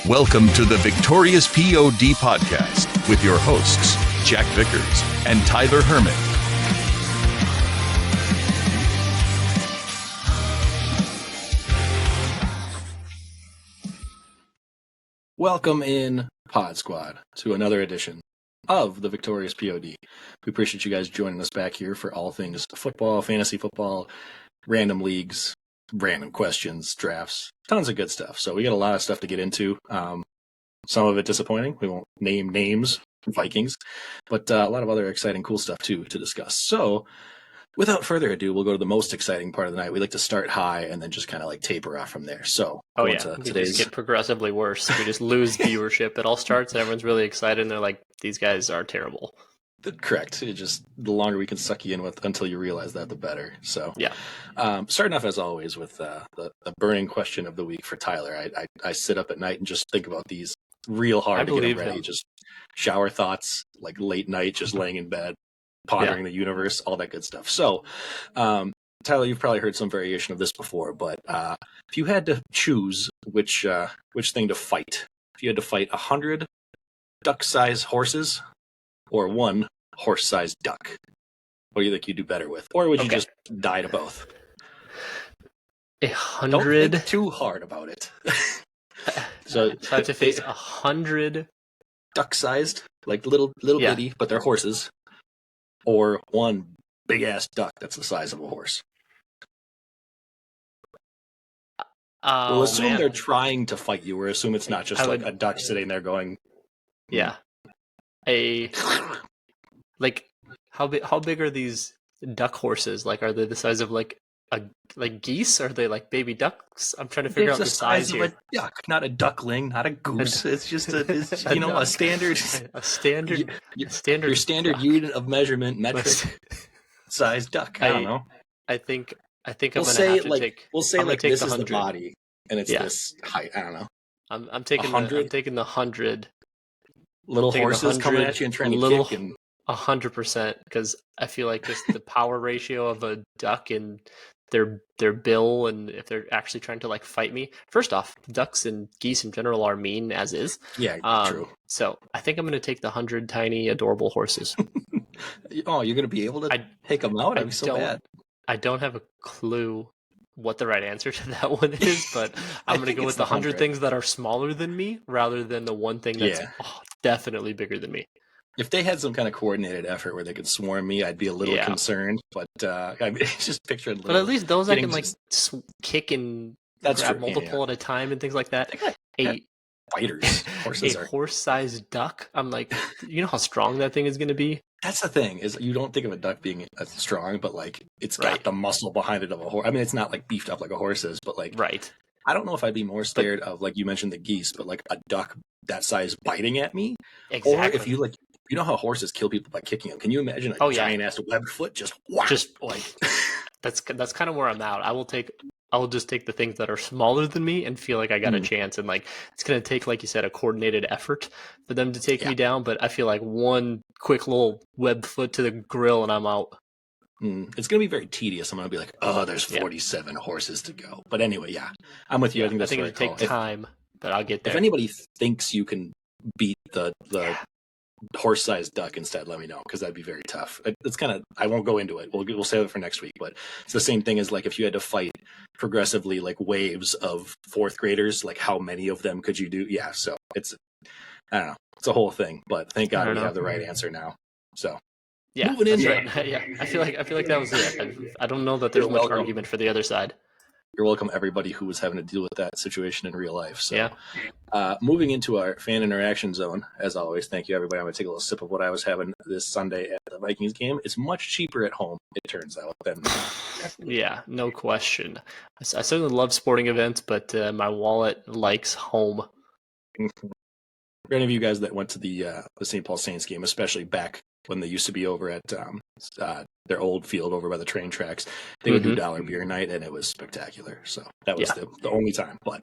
Welcome to the Victorious POD podcast with your hosts, Jack Vickers and Tyler Herman. Welcome in, Pod Squad, to another edition of the Victorious POD. We appreciate you guys joining us back here for all things football, fantasy football, random leagues, random questions, drafts, tons of good stuff. So we got a lot of stuff to get into. Some of it disappointing. We won't name names, Vikings, but a lot of other exciting, cool stuff too to discuss. So without further ado, we'll go to the most exciting part of the night. We like to start high and then just kind of like taper off from there. So we just get progressively worse. We just lose viewership. It all starts and everyone's really excited and they're like, these guys are terrible. Correct. It just, the longer we can suck you in with until you realize that, the better. So yeah. Starting off as always with the burning question of the week for Tyler. I sit up at night and just think about these real hard to get them ready. Just shower thoughts, like late night, just laying in bed, pondering the universe, all that good stuff. So, Tyler, you've probably heard some variation of this before, but if you had to choose which thing to fight, if you had to fight 100 duck-sized horses or one horse-sized duck, what do you think you'd do better with? Or would you just die to both? 100? Don't think too hard about it. So I have to face 100 duck-sized, like little bitty, but they're horses, or one big-ass duck that's the size of a horse. We'll assume they're trying to fight you. We'll assume it's not just a duck sitting there going... Yeah. How big are these duck horses? Like, are they the size of like geese? Are they like baby ducks? I'm trying to figure out the size here. Of a duck, not a duckling, not a goose. It's just a standard, your standard unit of measurement, metric size duck. I don't know. I think I'm gonna have to take. We'll say like this is the body, and it's this height. I don't know. I'm taking 100. I'm taking the 100 little horses coming at you and trying to kick and 100%, because I feel like just the power ratio of a duck and their bill, and if they're actually trying to like fight me. First off, ducks and geese in general are mean as is. Yeah, true. So I think I'm going to take the 100 tiny adorable horses. Oh, you're going to be able to take them out? That'd be so bad. I don't have a clue what the right answer to that one is, but I'm going to go with the 100 things that are smaller than me rather than the one thing that's definitely bigger than me. If they had some kind of coordinated effort where they could swarm me, I'd be a little concerned. But I mean, just picturing. But at least those I can like kick and grab multiple at a time and things like that. Fighters, horses a horse-sized duck. I'm like, you know how strong that thing is going to be. That's the thing, is you don't think of a duck being strong, but like it's got the muscle behind it of a horse. I mean, it's not like beefed up like a horse is, but like I don't know if I'd be more scared of, like you mentioned, the geese, but like a duck that size biting at me. Exactly. Or if you know how horses kill people by kicking them. Can you imagine a giant ass webbed foot just like that's kind of where I'm at. I will just take the things that are smaller than me and feel like I got a chance. And like it's gonna take, like you said, a coordinated effort for them to take me down. But I feel like one quick little webbed foot to the grill and I'm out. It's going to be very tedious. I'm going to be like, oh, there's 47 horses to go. But anyway, I'm with you. I think that's going to take time, but I'll get there. If anybody thinks you can beat the horse-sized duck instead, let me know, because that'd be very tough. It's kind of, I won't go into it. We'll save it for next week. But it's the same thing as like if you had to fight progressively like waves of fourth graders, like how many of them could you do? Yeah, so it's, I don't know. It's a whole thing. But thank God we have the right answer now. So. Yeah, moving into I feel like that was it. I don't know that there's much argument for the other side. You're welcome, everybody who was having to deal with that situation in real life. So, moving into our fan interaction zone, as always, thank you, everybody. I'm going to take a little sip of what I was having this Sunday at the Vikings game. It's much cheaper at home, it turns out, than yeah, no question. I certainly love sporting events, but my wallet likes home. For any of you guys that went to the St. Paul Saints game, especially back when they used to be over at their old field over by the train tracks, they would do dollar beer night, and it was spectacular. So that was the only time. But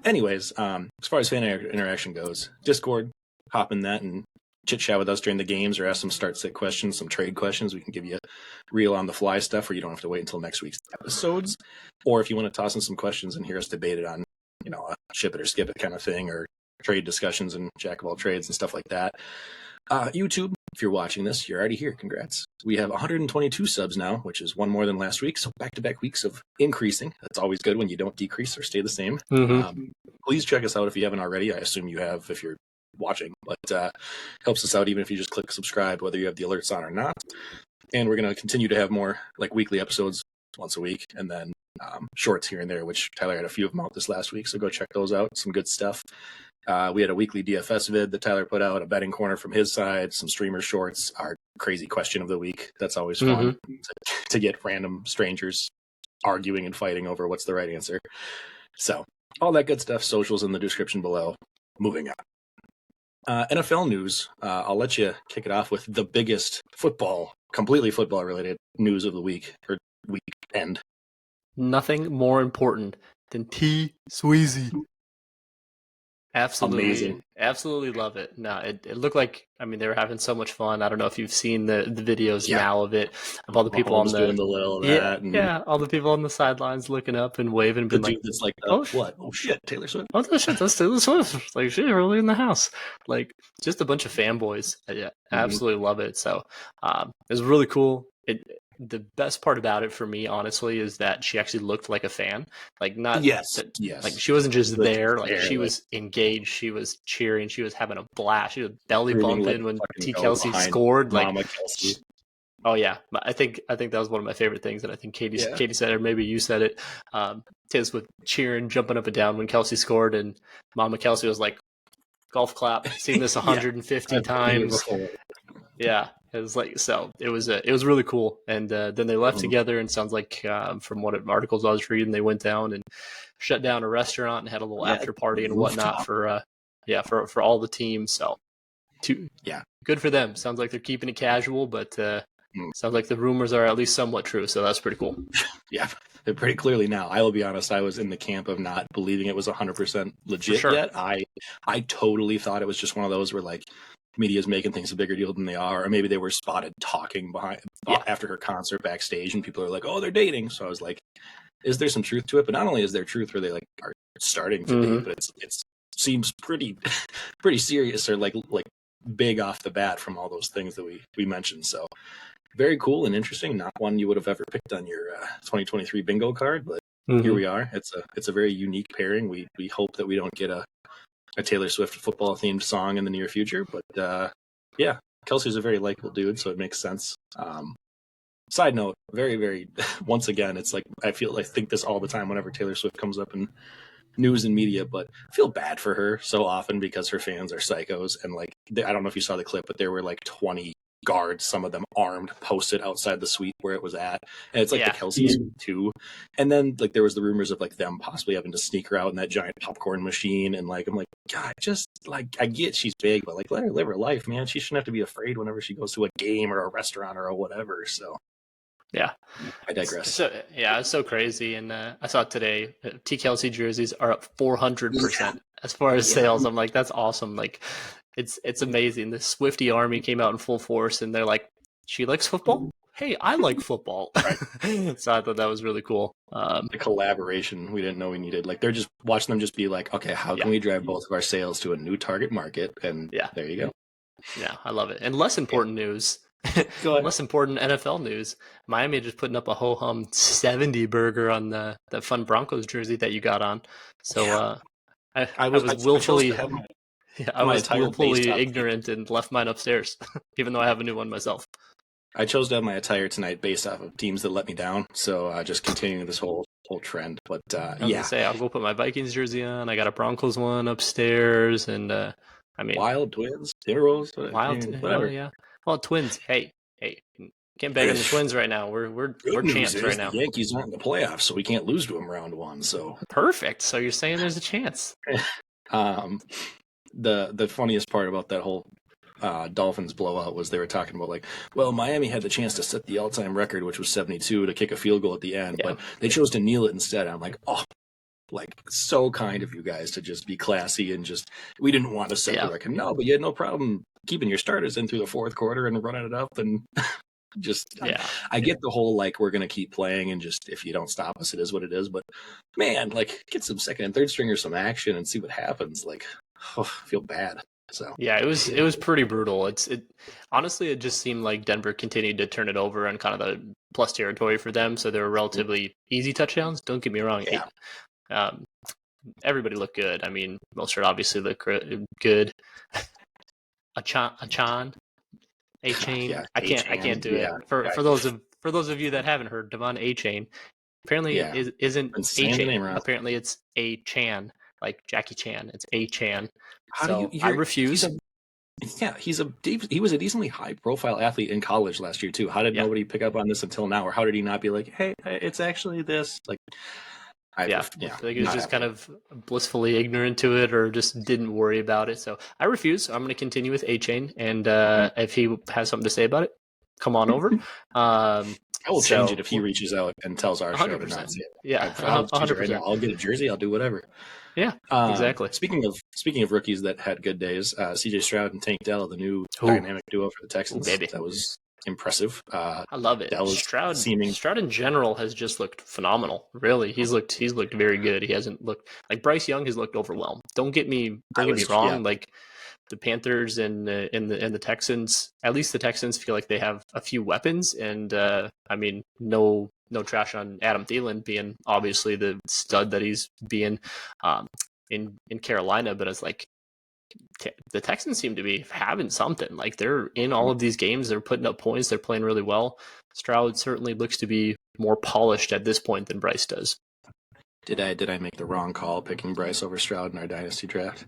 anyways, as far as fan interaction goes, Discord, hop in that and chit chat with us during the games, or ask some start-sit questions, some trade questions. We can give you real on-the-fly stuff where you don't have to wait until next week's episodes. Or if you want to toss in some questions and hear us debate it on, a ship it or skip it kind of thing, or trade discussions and jack of all trades and stuff like that. YouTube, if you're watching this, you're already here. Congrats. We have 122 subs now, which is one more than last week. So back-to-back weeks of increasing. That's always good when you don't decrease or stay the same. Please check us out if you haven't already. I assume you have if you're watching, but helps us out even if you just click subscribe, whether you have the alerts on or not. And we're going to continue to have more like weekly episodes once a week, and then shorts here and there, which Tyler had a few of them out this last week, so go check those out. Some good stuff. We had a weekly DFS vid that Tyler put out, a betting corner from his side, some streamer shorts, our crazy question of the week. That's always fun to get random strangers arguing and fighting over what's the right answer. So all that good stuff, socials in the description below. Moving on. NFL news, I'll let you kick it off with the biggest completely football related news of the week, or weekend. Nothing more important than T Sweezy. Absolutely. Amazing. Absolutely love it. No, it looked like, I mean, they were having so much fun. I don't know if you've seen the videos now of it, of all the people on the doing the little that. Yeah, all the people on the sidelines looking up and waving and being like, it's like, what? Oh shit, Taylor Swift. Oh shit, that's Taylor Swift. Like, she's really in the house. Like, just a bunch of fanboys. Yeah, absolutely love it. So it was really cool. The best part about it for me, honestly, is that she actually looked like a fan. Like, not yes. Like, she wasn't just there. Like, she was engaged. She was cheering. She was having a blast. She was belly bumping when T. Kelce scored. Like, Mama Kelce. Oh yeah, I think that was one of my favorite things, and I think Katie said it, or maybe you said it. Tiz with cheering, jumping up and down when Kelce scored, and Mama Kelce was like, "Golf clap." Seen this 150 times. Yeah, it was like so. It was really cool, and then they left together. And sounds like from what articles I was reading, they went down and shut down a restaurant and had a little after party and whatnot for all the teams. So, good for them. Sounds like they're keeping it casual, but. Sounds like the rumors are at least somewhat true, so that's pretty cool. Yeah, they're pretty clearly now. I will be honest, I was in the camp of not believing it was 100% legit yet. I totally thought it was just one of those where like media's making things a bigger deal than they are, or maybe they were spotted talking after her concert backstage, and people are like, "Oh, they're dating." So I was like, "Is there some truth to it?" But not only is there truth where they like are starting to date, but it seems pretty serious or like big off the bat from all those things that we mentioned. So. Very cool and interesting. Not one you would have ever picked on your 2023 bingo card, but here we are. It's a very unique pairing. We hope that we don't get a Taylor Swift football themed song in the near future, but yeah, Kelce's a very likable dude, so it makes sense. Side note, very, very, once again, it's like I think this all the time whenever Taylor Swift comes up in news and media, but I feel bad for her so often because her fans are psychos, and like I don't know if you saw the clip, but there were like 20 guards, some of them armed, posted outside the suite where it was at, and it's like the Kelce suite too. And then like there was the rumors of like them possibly having to sneak her out in that giant popcorn machine, and like I'm like, God, just like I get she's big, but like let her live her life, man. She shouldn't have to be afraid whenever she goes to a game or a restaurant or whatever. So yeah, I digress. So yeah, it's so crazy. And I saw today T Kelce jerseys are up 400% as far as sales. I'm like, that's awesome. Like. It's amazing. The Swiftie army came out in full force, and they're like, "She likes football. Hey, I like football." Right. So I thought that was really cool. The collaboration we didn't know we needed. Like they're just watching them just be like, "Okay, how can we drive both of our sales to a new target market?" And there you go. Yeah, I love it. And less important news. Less important NFL news. Miami just putting up a ho hum 70 burger on that fun Broncos jersey that you got on. So I was willfully. Yeah, I was willfully ignorant and left mine upstairs, even though I have a new one myself. I chose to have my attire tonight based off of teams that let me down, so just continuing this whole trend. But I was gonna say I'll go put my Vikings jersey on. I got a Broncos one upstairs, and I mean, Wild Twins, Timberwolves, whatever. Yeah, well, Twins. Hey, can't beg on the Twins right now. We're champs right now. The Yankees aren't in the playoffs, so we can't lose to them round one. So perfect. So you're saying there's a chance? The funniest part about that whole Dolphins blowout was they were talking about like, well, Miami had the chance to set the all-time record, which was 72, to kick a field goal at the end, but they chose to kneel it instead. I'm like, oh, like so kind of you guys to just be classy and just we didn't want to set the record. No, but you had no problem keeping your starters in through the fourth quarter and running it up and just I get the whole like we're gonna keep playing and just if you don't stop us, it is what it is. But man, like get some second and third stringers some action and see what happens. Like I feel bad. So yeah, it was pretty brutal. Honestly, it just seemed like Denver continued to turn it over on kind of the plus territory for them. So they were relatively easy touchdowns. Don't get me wrong. yeah, Um, everybody looked good. I mean, Mostert obviously looked good. Achan, A Chain. yeah, I can't do yeah, it. For those of you that haven't heard, Devon A Chain apparently yeah. isn't Been A saying the name Chain. wrong. Apparently it's A Chan, like Jackie Chan. It's A Chan. How do So I you're? refuse. He was a decently high profile athlete in college last year too. How did Yeah, nobody pick up on this until now, or how did he not be like, hey, it's actually this? Like, yeah. I yeah, feel like he was not just kind happening. of blissfully ignorant to it, or just didn't worry about it. So I refuse. I'm going to continue with A Chain, and if he has something to say about it, come on over. I will change it So if he reaches out and tells our show to not 100%. say it. Yeah, I'll change it right now. 100%. I'll get a jersey. I'll do whatever. Yeah, exactly. Speaking of rookies that had good days, C.J. Stroud and Tank Dell, the new Ooh, dynamic duo for the ooh, Texans, baby. that was impressive. I love it. Dell is seeming Stroud in general has just looked phenomenal. Really, he's looked very good. He hasn't looked like Bryce Young has looked overwhelmed. Don't get me yeah. wrong. Like the Panthers and the Texans, at least the Texans feel like they have a few weapons. And I mean, no trash on Adam Thielen being obviously the stud that he's being in Carolina, but it's like the Texans seem to be having something. Like they're in all of these games, they're putting up points, they're playing really well. Stroud certainly looks to be more polished at this point than Bryce does. Did I make the wrong call picking Bryce over Stroud in our dynasty draft?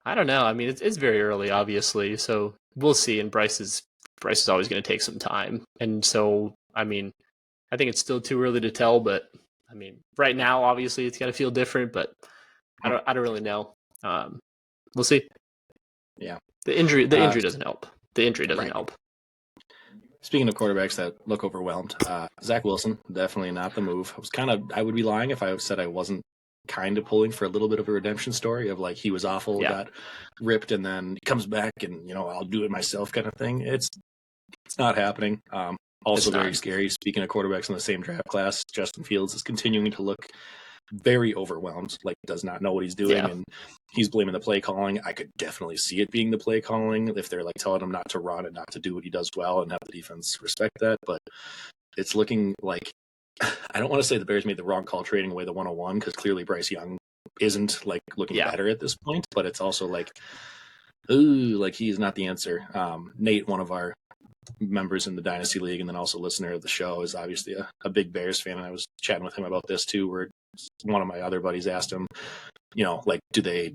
I don't know. I mean, it's very early, obviously, so we'll see. And Bryce is always going to take some time, and so I mean, I think it's still too early to tell. But I mean, right now, obviously, it's got to feel different. But I don't really know. We'll see. Yeah, The injury doesn't help. The injury doesn't right. help. Speaking of quarterbacks that look overwhelmed, Zach Wilson, definitely not the move. I would be lying if I said I wasn't kind of pulling for a little bit of a redemption story of like he was awful, Yeah. got ripped, and then comes back and I'll do it myself kind of thing. It's not happening. Also very scary. Speaking of quarterbacks in the same draft class, Justin Fields is continuing to look very overwhelmed, like does not know what he's doing, Yeah. and he's blaming the play calling. I could definitely see it being the play calling if they're like telling him not to run and not to do what he does well and have the defense respect that. But it's looking like I don't want to say the Bears made the wrong call trading away the 101 because clearly Bryce Young isn't like looking better at this point, but it's also like, ooh, like he's not the answer. Nate, one of our members in the Dynasty League and then also listener of the show, is obviously a big Bears fan, and I was chatting with him about this too, where one of my other buddies asked him, like, do they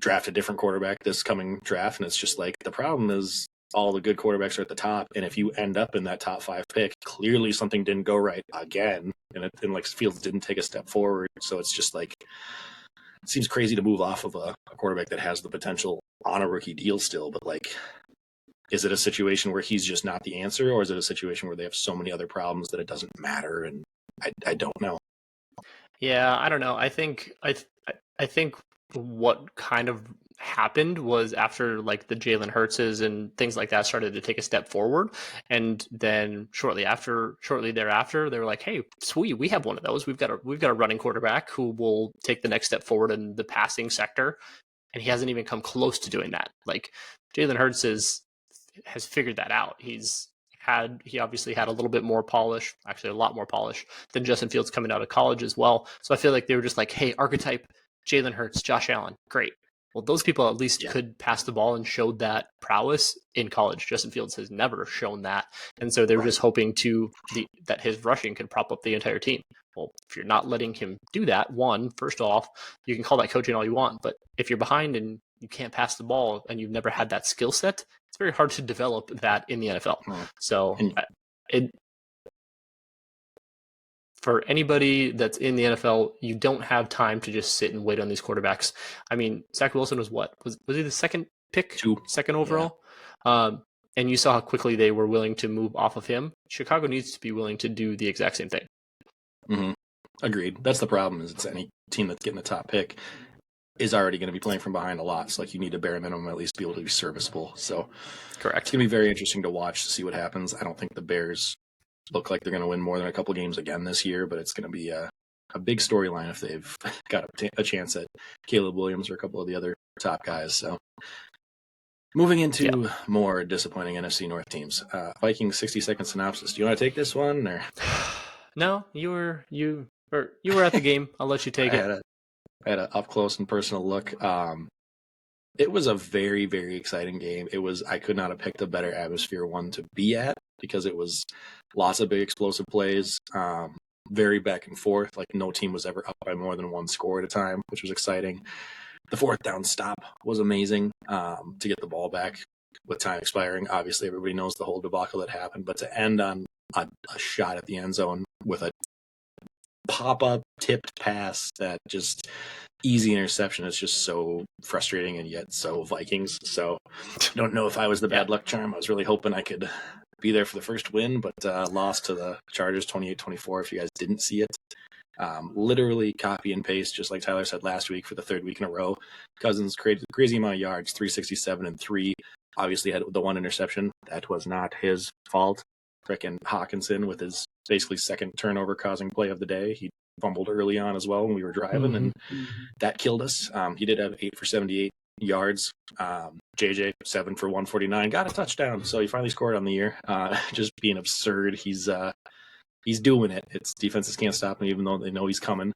draft a different quarterback this coming draft? And it's just like, the problem is all the good quarterbacks are at the top, and if you end up in that top 5 pick, clearly something didn't go right again, and like Fields didn't take a step forward. So it's just like, it seems crazy to move off of a quarterback that has the potential on a rookie deal still, but like, is it a situation where he's just not the answer, or is it a situation where they have so many other problems that it doesn't matter? And I don't know. Yeah, I don't know. I think what kind of happened was after like the Jalen Hurtses and things like that started to take a step forward, and then shortly thereafter, they were like, "Hey, sweet, we have one of those. We've got a running quarterback who will take the next step forward in the passing sector," and he hasn't even come close to doing that. Like Jalen Hurts has figured that out. He obviously had a little bit more polish, actually a lot more polish than Justin Fields coming out of college as well. So I feel like they were just like, hey, archetype Jalen Hurts, Josh Allen, great. Well, those people at least could pass the ball and showed that prowess in college. Justin Fields has never shown that. And so they were just hoping that his rushing could prop up the entire team. Well, if you're not letting him do that, first off, you can call that coaching all you want, but if you're behind and you can't pass the ball and you've never had that skill set, it's very hard to develop that in the NFL. So for anybody that's in the NFL, you don't have time to just sit and wait on these quarterbacks. I mean, Zach Wilson was what? Was he the second pick? Second overall? Yeah. And you saw how quickly they were willing to move off of him. Chicago needs to be willing to do the exact same thing. Mm-hmm. Agreed. That's the problem, is it's any team that's getting the top pick is already going to be playing from behind a lot. So like, you need a bare minimum at least be able to be serviceable. So correct. It's going to be very interesting to watch to see what happens. I don't think the Bears look like they're going to win more than a couple games again this year, but it's going to be a big storyline if they've got a chance at Caleb Williams or a couple of the other top guys. So moving into more disappointing NFC North teams, Vikings 60-second synopsis. Do you want to take this one or? No, you were at the game. I'll let you take it. I had an up close and personal look. It was a very, very exciting game. I could not have picked a better atmosphere one to be at because it was lots of big explosive plays, very back and forth. Like no team was ever up by more than one score at a time, which was exciting. The fourth down stop was amazing to get the ball back with time expiring. Obviously, everybody knows the whole debacle that happened, but to end on a shot at the end zone with a pop-up tipped pass that just easy interception is just so frustrating and yet so Vikings. So I don't know if I was the bad luck charm. I was really hoping I could be there for the first win, but lost to the Chargers 28-24 if you guys didn't see it. Literally copy and paste, just like Tyler said last week for the third week in a row. Cousins created a crazy amount of yards, 367 and 3. Obviously had the one interception. That was not his fault. Frickin' Hawkinson with his basically second turnover causing play of the day. He fumbled early on as well when we were driving, and that killed us. He did have 8 for 78 yards. JJ 7 for 149, got a touchdown, so he finally scored on the year. Just being absurd. He's doing it. It's defenses can't stop him even though they know he's coming.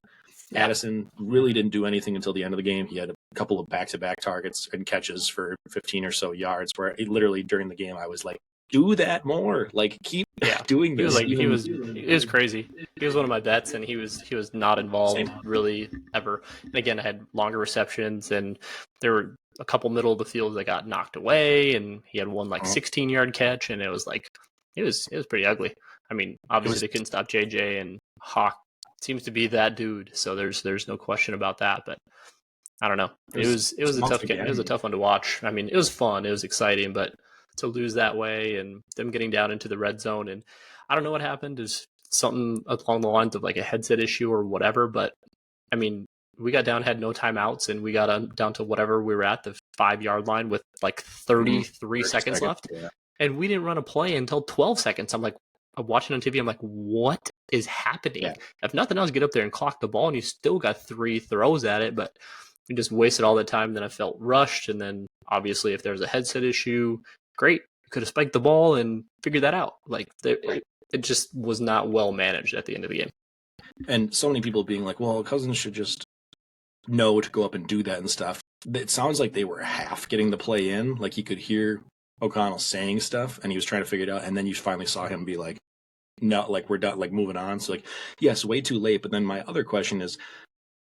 Addison really didn't do anything until the end of the game. He had a couple of back-to-back targets and catches for 15 or so yards where literally during the game I was like, do that more. Like keep doing this. It was crazy. He was one of my bets, and he was not involved really ever. And again, I had longer receptions, and there were a couple middle of the field that got knocked away, and he had one 16-yard catch, and it was pretty ugly. I mean, obviously they couldn't stop JJ, and Hawk seems to be that dude. So there's no question about that. But I don't know. It was a tough game. It was a tough one to watch. I mean, it was fun. It was exciting, but to lose that way and them getting down into the red zone, and I don't know what happened, is something along the lines of like a headset issue or whatever, but I mean, we got down, had no timeouts, and we got down to whatever we were at, the 5-yard line with like 33 seconds left, and we didn't run a play until 12 seconds. I'm watching on TV, I'm like, what is happening? If nothing else, get up there and clock the ball, and you still got 3 throws at it, but we just wasted all the time. Then I felt rushed, and then obviously if there's a headset issue, great, you could have spiked the ball and figured that out. Like it just was not well managed at the end of the game. And so many people being like, well, Cousins should just know to go up and do that and stuff. It sounds like they were half getting the play in. Like he could hear O'Connell saying stuff and he was trying to figure it out. And then you finally saw him be like, no, like we're done, like moving on. So like, yes, way too late. But then my other question is,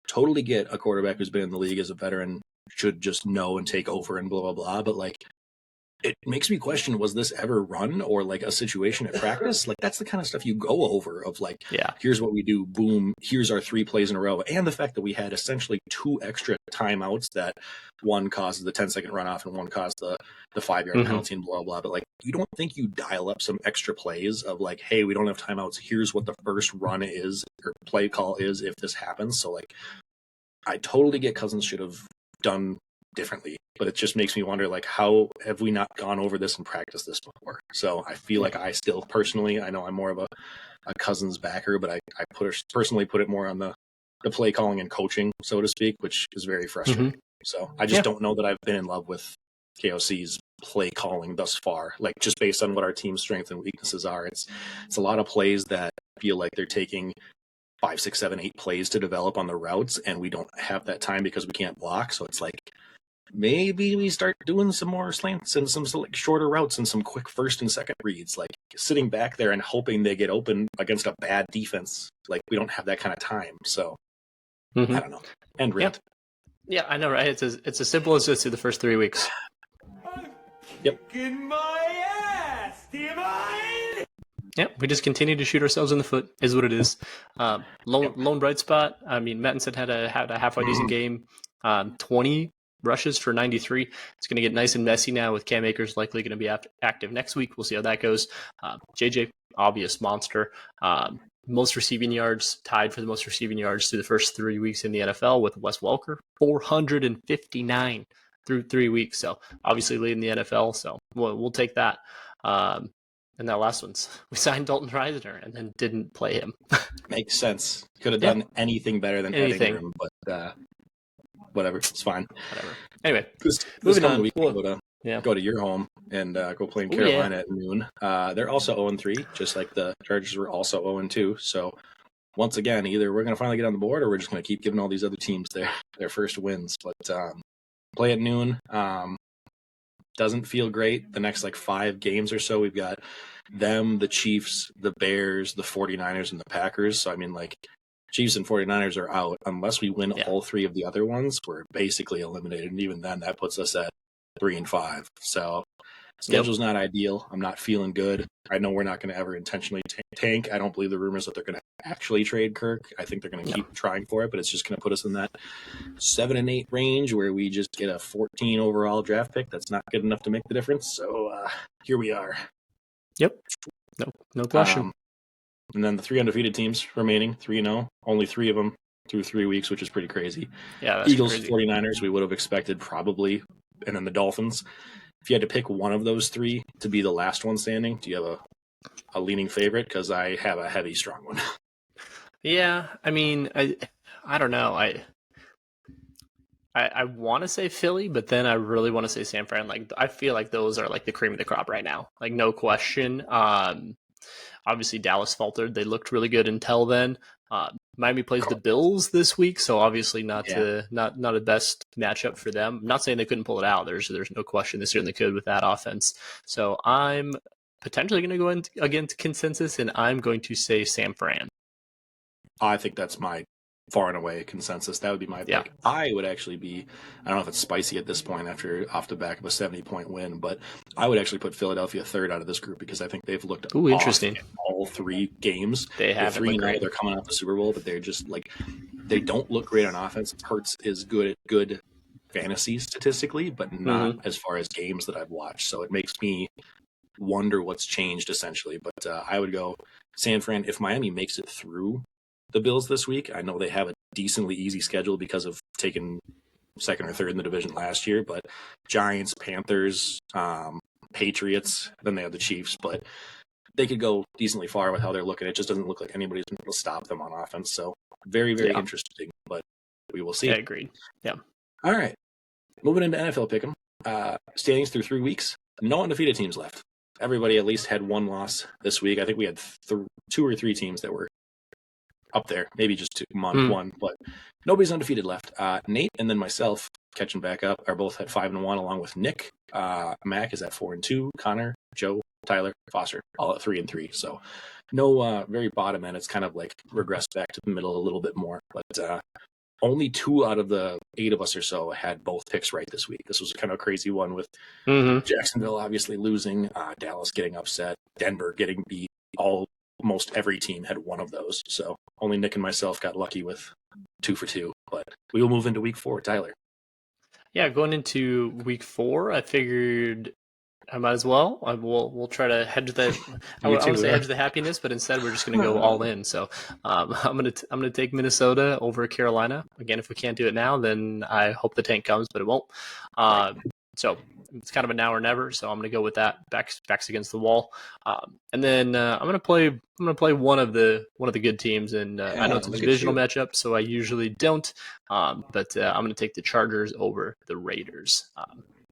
totally get a quarterback who's been in the league as a veteran should just know and take over and blah, blah, blah. But like, it makes me question, was this ever run or like a situation at practice? Like that's the kind of stuff you go over of like, here's what we do, boom, here's our 3 plays in a row. And the fact that we had essentially 2 extra timeouts, that one caused the 10-second runoff and one caused the 5-yard penalty and blah, blah. But like, you don't think you dial up some extra plays of like, hey, we don't have timeouts, here's what the first run is or play call is if this happens. So like, I totally get Cousins should have done differently, but it just makes me wonder, like, how have we not gone over this and practiced this before? So I feel like I still personally, I know I'm more of a Cousins backer, but I personally put it more on the play calling and coaching, so to speak, which is very frustrating. So I just don't know that I've been in love with KOC's play calling thus far, like just based on what our team's strengths and weaknesses are. It's a lot of plays that feel like they're taking 5, 6, 7, 8 plays to develop on the routes, and we don't have that time because we can't block. So it's like, maybe we start doing some more slants and some like shorter routes and some quick first and second reads, like sitting back there and hoping they get open against a bad defense. Like we don't have that kind of time. So I don't know. And rant. Yeah, I know, right? It's as simple as this through the first 3 weeks. Yep. My ass, do you mind? Yep, we just continue to shoot ourselves in the foot, is what it is. Lone bright spot. I mean, Mattinson had a halfway decent game. 20 rushes for 93. It's going to get nice and messy now with Cam Akers likely going to be active next week. We'll see how that goes. JJ, obvious monster. Most receiving yards, tied for the most receiving yards through the first 3 weeks in the NFL with Wes Welker, 459 through 3 weeks. So obviously leading the NFL. So we'll take that. And that last one's we signed Dalton Reisner and then didn't play him. Makes sense. Could have done anything better than Ed Ingram, but whatever, it's fine. Whatever. Anyway, this moving on. Week, go to your home and go play in Carolina at noon. They're also 0-3, just like the Chargers were also 0-2. So once again, either we're going to finally get on the board, or we're just going to keep giving all these other teams their first wins. But play at noon. Doesn't feel great. The next 5 games or so, we've got them, the Chiefs, the Bears, the 49ers, and the Packers. So, I mean, Chiefs and 49ers are out. Unless we win all 3 of the other ones, we're basically eliminated. And even then, that puts us at 3-5. So, schedule's not ideal. I'm not feeling good. I know we're not going to ever intentionally tank. I don't believe the rumors that they're going to actually trade Kirk. I think they're going to keep trying for it, but it's just going to put us in that 7 and 8 range where we just get a 14 overall draft pick. That's not good enough to make the difference. So here we are. Yep. No question. And then the 3 undefeated teams remaining, 3-0. Only 3 of them through 3 weeks, which is pretty crazy. Yeah, that's Eagles, crazy. 49ers, we would have expected probably. And then the Dolphins. If you had to pick one of those 3 to be the last one standing, do you have a leaning favorite? Because I have a heavy, strong one. Yeah, I mean, I don't know. I want to say Philly, but then I really want to say San Fran. I feel like those are the cream of the crop right now. No question. Obviously Dallas faltered. They looked really good until then. Miami plays the Bills this week, so obviously not a best matchup for them. I'm not saying they couldn't pull it out. There's no question they certainly could with that offense. So I'm potentially going to go in against consensus, and I'm going to say San Fran. I think that's my far and away consensus. That would be my pick. I would actually be, I don't know if it's spicy at this point off the back of a 70-point win, but I would actually put Philadelphia third out of this group because I think they've looked interesting in all 3 games. They have 3-0. They're coming off the Super Bowl, but they're just they don't look great on offense. Hurts is good at good fantasy statistically, but not as far as games that I've watched. So it makes me wonder what's changed essentially. But I would go San Fran. If Miami makes it through the Bills this week, I know they have a decently easy schedule because of taking 2nd or 3rd in the division last year, but Giants, Panthers, Patriots, then they have the Chiefs, but they could go decently far with how they're looking. It just doesn't look like anybody's going to stop them on offense. So very, very interesting, but we will see. I agreed. Yeah. All right. Moving into NFL Pick'em. Standings through 3 weeks. No undefeated teams left. Everybody at least had 1 loss this week. I think we had 2 or 3 teams that were up there, maybe just 2, one, but nobody's undefeated left. Nate and then myself, catching back up, are both at 5-1, along with Nick. Mac is at 4-2. Connor, Joe, Tyler, Foster, all at 3-3. So no very bottom end. It's kind of regressed back to the middle a little bit more. But only 2 out of the 8 of us or so had both picks right this week. This was kind of a crazy one with Jacksonville obviously losing, Dallas getting upset, Denver getting beat. Almost every team had one of those. So only Nick and myself got lucky with 2 for 2. But we will move into week 4. Tyler. Yeah, going into week 4, I figured I might as well. We'll try to hedge the. I would say hedge the happiness, but instead we're just going to go all in. So I'm gonna take Minnesota over Carolina again. If we can't do it now, then I hope the tank comes, but it won't. So it's kind of a now or never. So I'm gonna go with that. Backs against the wall, and then I'm gonna play one of the good teams. And I know it's a divisional matchup, so I usually don't. But I'm gonna take the Chargers over the Raiders.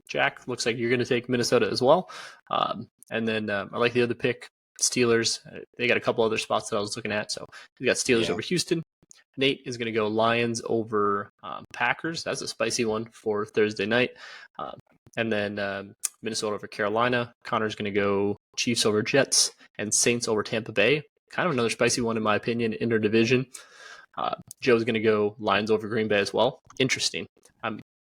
Jack, looks like you're going to take Minnesota as well. And then I like the other pick, Steelers. They got a couple other spots that I was looking at. So we got Steelers over Houston. Nate is going to go Lions over Packers. That's a spicy one for Thursday night. And then Minnesota over Carolina. Connor's going to go Chiefs over Jets and Saints over Tampa Bay. Kind of another spicy one in my opinion, interdivision. Joe's going to go Lions over Green Bay as well. Interesting.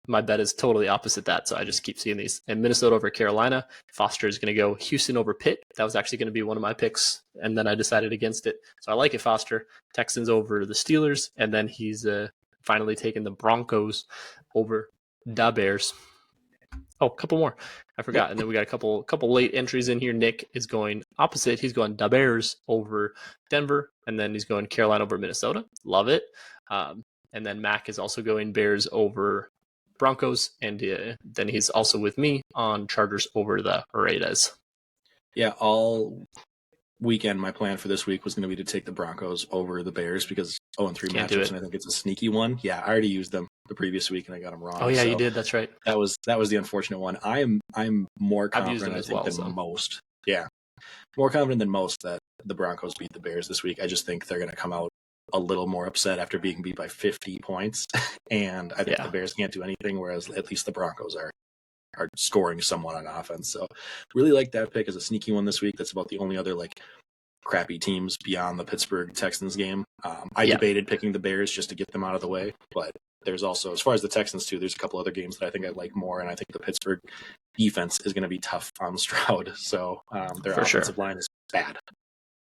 My bet is totally opposite that, so I just keep seeing these. And Minnesota over Carolina. Foster is going to go Houston over Pitt. That was actually going to be one of my picks, and then I decided against it. So I like it, Foster. Texans over the Steelers, and then he's finally taken the Broncos over the Bears. Oh, a couple more. I forgot. And then we got a couple late entries in here. Nick is going opposite. He's going the Bears over Denver, and then he's going Carolina over Minnesota. Love it. And then Mac is also going Bears over Broncos, and then he's also with me on Chargers over the Raiders. Yeah, all weekend, my plan for this week was going to be to take the Broncos over the Bears because 0-3 matchups, and I think it's a sneaky one. Yeah, I already used them the previous week and I got them wrong. Oh yeah, you did. That's right. That was the unfortunate one. I'm more confident, I think, than so. most. Yeah, more confident than most that the Broncos beat the Bears this week. I just think they're going to come out a little more upset after being beat by 50 points, and I think the Bears can't do anything, whereas at least the Broncos are scoring somewhat on offense. So really like that pick as a sneaky one this week. That's about the only other crappy teams beyond the Pittsburgh Texans game. I debated picking the Bears just to get them out of the way, but there's also, as far as the Texans too, there's a couple other games that I think I like more, and I think the Pittsburgh defense is going to be tough on Stroud. So their offensive line is bad.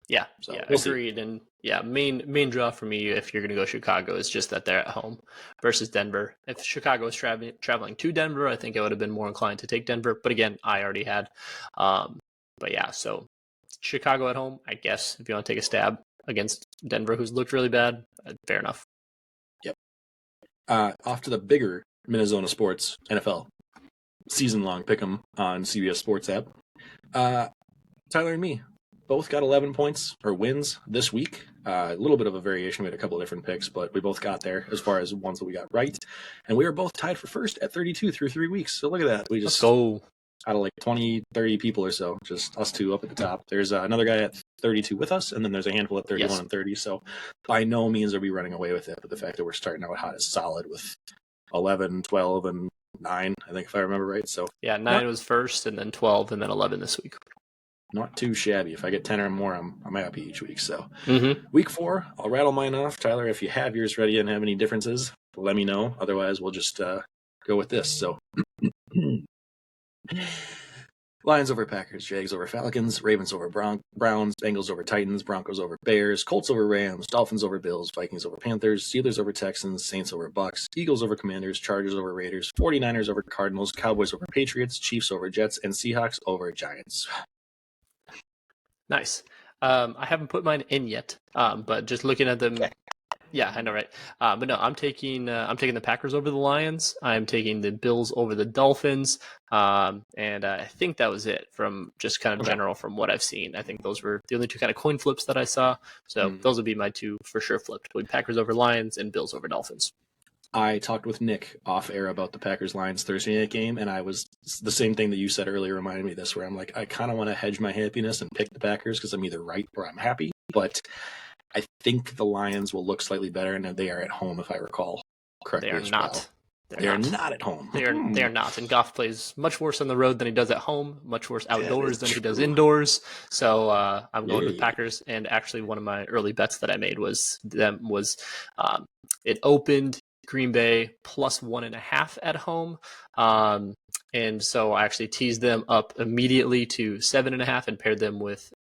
Yeah, so we'll agreed. See. And main draw for me, if you're going to go Chicago, is just that they're at home versus Denver. If Chicago was traveling to Denver, I think I would have been more inclined to take Denver. But again, I already had. But yeah, so Chicago at home, I guess, if you want to take a stab against Denver, who's looked really bad, fair enough. Yep. Off to the bigger Minnesota sports NFL season-long pick'em on CBS Sports app. Tyler and me both got 11 points or wins this week. A little bit of a variation. We had a couple different picks, but we both got there as far as ones that we got right. And we were both tied for first at 32 through 3 weeks. So look at that. We just go. Out of 20, 30 people or so, just us two up at the top. There's another guy at 32 with us, and then there's a handful at 31 and 30. So by no means are we running away with it, but the fact that we're starting out hot is solid with 11, 12, and 9, I think, if I remember right. So 9 was first, and then 12, and then 11 this week. Not too shabby. If I get 10 or more, I'm happy each week. So week 4, I'll rattle mine off. Tyler, if you have yours ready and have any differences, let me know. Otherwise, we'll just go with this. So Lions over Packers, Jags over Falcons, Ravens over Browns, Bengals over Titans, Broncos over Bears, Colts over Rams, Dolphins over Bills, Vikings over Panthers, Steelers over Texans, Saints over Bucks, Eagles over Commanders, Chargers over Raiders, 49ers over Cardinals, Cowboys over Patriots, Chiefs over Jets, and Seahawks over Giants. Nice. I haven't put mine in yet, but just looking at them, yeah, I know, right? But no, I'm taking the Packers over the Lions. I'm taking the Bills over the Dolphins, and I think that was it from just kind of general from what I've seen. I think those were the only two kind of coin flips that I saw. So those would be my two for sure flipped: Packers over Lions and Bills over Dolphins. I talked with Nick off air about the Packers-Lions Thursday night game, and I was the same thing that you said earlier reminded me of this, where I'm like, I kind of want to hedge my happiness and pick the Packers because I'm either right or I'm happy, but I think the Lions will look slightly better, and they are at home, if I recall correctly. They are not. They are not at home. They are not. And Goff plays much worse on the road than he does at home, much worse outdoors than he does indoors. So I'm going with Packers. And actually, one of my early bets that I made was it opened Green Bay plus 1.5 at home. And so I actually teased them up immediately to 7.5 and paired them with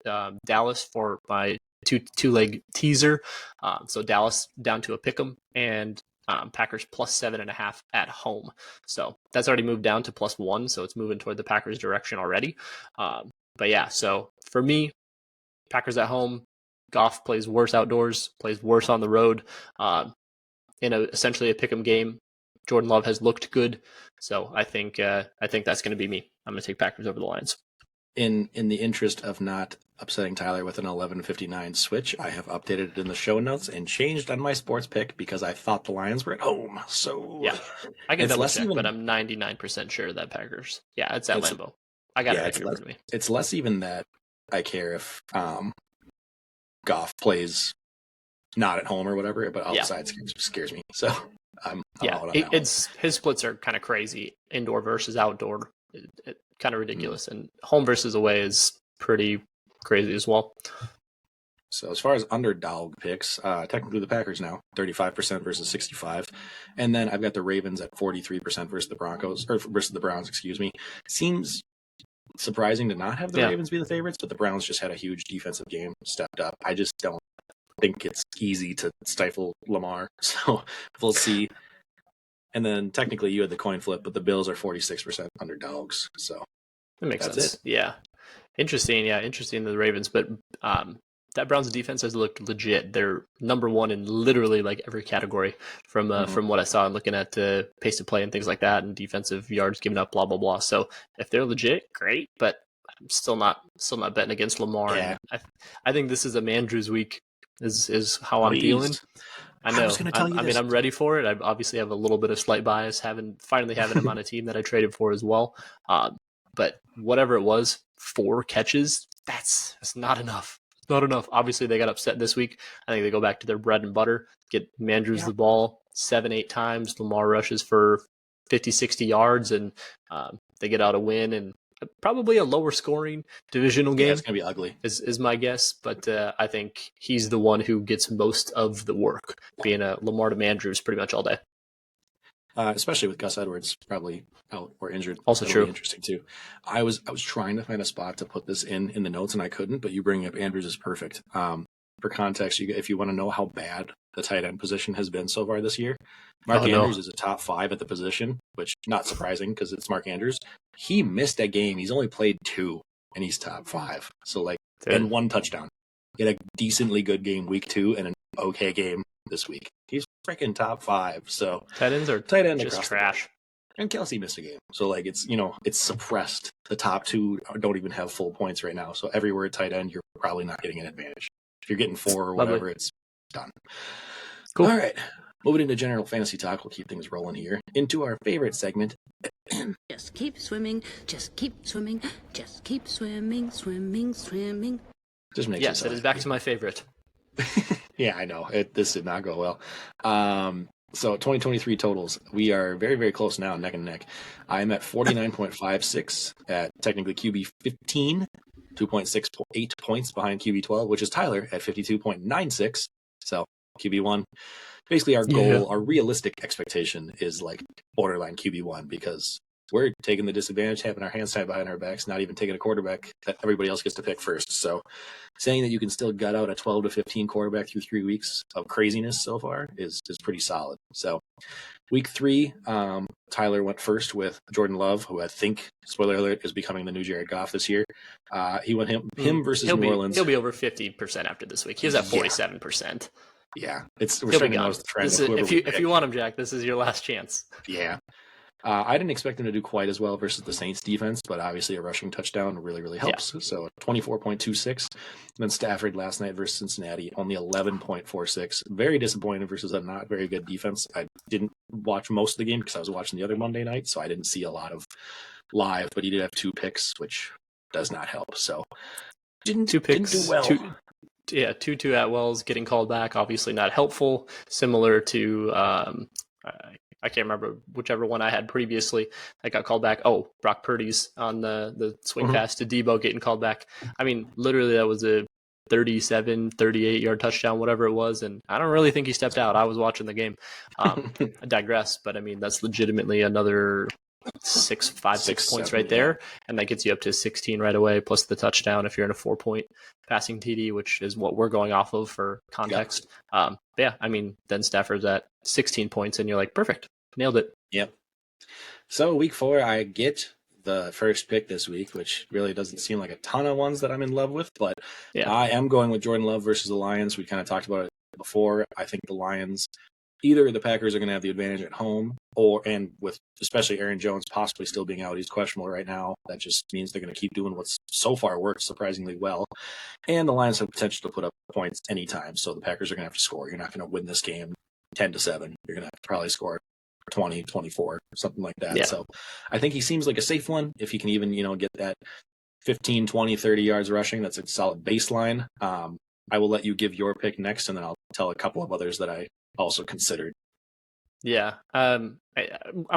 Dallas for my two-leg teaser. So Dallas down to a pick'em and Packers plus 7.5 at home. So that's already moved down to plus 1. So it's moving toward the Packers direction already. But yeah, so for me, Packers at home, Goff plays worse outdoors, plays worse on the road. In essentially a pick'em game, Jordan Love has looked good, so I think that's going to be me. I'm going to take Packers over the Lions. In the interest of not upsetting Tyler with an 11:59 switch, I have updated it in the show notes and changed on my sports pick because I thought the Lions were at home. So yeah, I can double check, but I'm 99% sure that Packers. Yeah, it's at Lambeau. I got it right here with me. It's less even that I care if Goff plays not at home or whatever, but outside scares me. So I'm his splits are kind of crazy. Indoor versus outdoor, kind of ridiculous, and home versus away is pretty crazy as well. So as far as underdog picks, technically the Packers now 35% versus 65, and then I've got the Ravens at 43% versus the Broncos or versus the Browns. Excuse me. Seems surprising to not have the Ravens be the favorites, but the Browns just had a huge defensive game, stepped up. I just don't think it's easy to stifle Lamar, so we'll see. And then technically you had the coin flip, but the Bills are 46% underdogs, so that makes sense. Yeah, interesting. Yeah, interesting the Ravens, but that Browns defense has looked legit. They're number one in literally like every category from what I saw and looking at pace of play and things like that, and defensive yards given up, blah blah blah. So if they're legit, great, but I'm still not betting against Lamar. Yeah. And I think this is a Mandrews week. Is how I'm feeling. I know. was going to tell you this. I'm ready for it. I obviously have a little bit of slight bias, finally having him on a team that I traded for as well. But whatever it was, 4 catches, that's not enough. It's not enough. Obviously, they got upset this week. I think they go back to their bread and butter, get Mandrews the ball 7-8 times. Lamar rushes for 50, 60 yards, and they get out a win. And probably a lower scoring divisional game. Yeah, it's going to be ugly. Is my guess, but I think he's the one who gets most of the work, being a Lamar to Mandrews pretty much all day. Especially with Gus Edwards probably out or injured. Also true. Interesting too. I was trying to find a spot to put this in the notes and I couldn't, but you bringing up Andrews is perfect. For context, if you want to know how bad the tight end position has been so far this year, Mark Andrews is a top 5 at the position, which not surprising because it's Mark Andrews. He missed a game. He's only played 2 and he's top 5. So and 1 touchdown. He had a decently good game week 2 and an okay game this week. He's freaking top 5. So tight ends are just trash. And Kelce missed a game. So it's it's suppressed. The top 2 don't even have full points right now. So everywhere at tight end, you're probably not getting an advantage. If you're getting 4 or whatever, it's done. Cool. All right. Moving into general fantasy talk, we'll keep things rolling here. Into our favorite segment. Just keep swimming, just keep swimming, just keep swimming, swimming, swimming. Just makes it is back to my favorite. Yeah, I know. This did not go well. So 2023 totals. We are very, very close now, neck and neck. I'm at 49.56 at technically QB 15, 2.68 points behind QB 12, which is Tyler at 52.96. So QB 1. Basically, our goal, our realistic expectation is borderline QB1 because we're taking the disadvantage, having our hands tied behind our backs, not even taking a quarterback that everybody else gets to pick first. So saying that you can still gut out a 12 to 15 quarterback through 3 weeks of craziness so far is pretty solid. So week 3, Tyler went first with Jordan Love, who I think, spoiler alert, is becoming the new Jared Goff this year. He went him versus New Orleans. He'll be over 50% after this week. He was at 47%. Yeah, we're starting to notice the trend. If you want him, Jack, this is your last chance. Yeah. I didn't expect him to do quite as well versus the Saints defense, but obviously a rushing touchdown really, really helps. Yeah. So 24.26. Then Stafford last night versus Cincinnati, only 11.46. Very disappointed versus a not very good defense. I didn't watch most of the game because I was watching the other Monday night, so I didn't see a lot of live, but he did have 2 picks, which does not help. So didn't do well. 2 Atwell's getting called back, obviously not helpful. Similar to I can't remember whichever one I had previously. I got called back. Oh, Brock Purdy's on the swing pass to Debo getting called back. I mean, literally that was a 37, 38-yard touchdown, whatever it was, and I don't really think he stepped out. I was watching the game. I digress, but I mean that's legitimately another 6 points right there, and that gets you up to 16 right away, plus the touchdown if you're in a 4-point passing TD, which is what we're going off of for context. Yeah, I mean, then Stafford's at 16 points, and you're like, perfect, nailed it. Yep. So week 4, I get the first pick this week, which really doesn't seem like a ton of ones that I'm in love with, but I am going with Jordan Love versus the Lions. We kind of talked about it before. I think the Lions, either the Packers are going to have the advantage at home, and with especially Aaron Jones possibly still being out, he's questionable right now. That just means they're going to keep doing what's so far worked surprisingly well. And the Lions have potential to put up points anytime, so the Packers are going to have to score. You're not going to win this game 10-7. You're going to have to probably score 20, 24, something like that. Yeah. So I think he seems like a safe one. If he can even, get that 15, 20, 30 yards rushing, that's a solid baseline. I will let you give your pick next, and then I'll tell a couple of others that I also considered. Yeah, I'm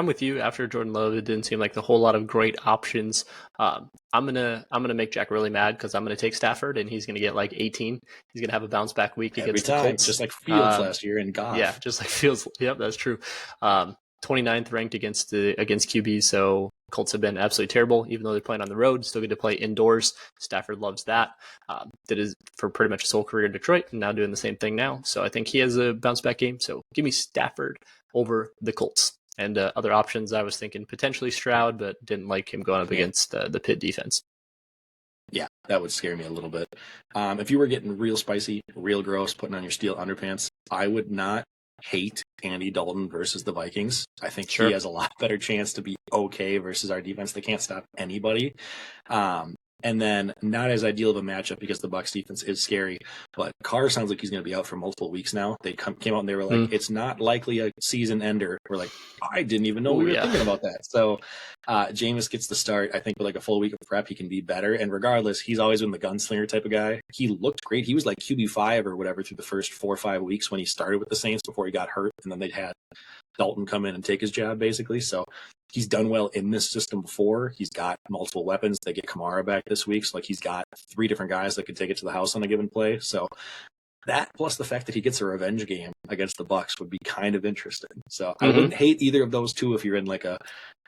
with you. After Jordan Love, it didn't seem like a whole lot of great options. I'm gonna make Jack really mad because I'm gonna take Stafford, and he's gonna get 18. He's gonna have a bounce back week against the Colts, just like Fields last year in Goff. Yeah, just like Fields. Yep, that's true. 29th ranked against QB, so Colts have been absolutely terrible, even though they're playing on the road, still get to play indoors. Stafford loves that. Did it for pretty much his whole career in Detroit, and now doing the same thing now. So I think he has a bounce back game. So give me Stafford over the Colts. And other options, I was thinking potentially Stroud, but didn't like him going up against the Pitt defense. Yeah, that would scare me a little bit. If you were getting real spicy, real gross, putting on your steel underpants, I would not hate Andy Dalton versus the Vikings. I think he has a lot better chance to be okay versus our defense. They can't stop anybody. And then not as ideal of a matchup because the Bucs defense is scary, but Carr sounds like he's going to be out for multiple weeks now. They came out and they were like, it's not likely a season ender. We're like, I didn't even know we were thinking about that. So Jameis gets the start. I think with like a full week of prep, he can be better. And regardless, he's always been the gunslinger type of guy. He looked great. He was like QB5 or whatever through the first 4 or 5 weeks when he started with the Saints before he got hurt. And then they'd had Dalton come in and take his job basically. So he's done well in this system before. He's got multiple weapons. They get Kamara back this week. So like he's got 3 different guys that could take it to the house on a given play. So that plus the fact that he gets a revenge game against the Bucs would be kind of interesting. So I wouldn't hate either of those two if you're in like a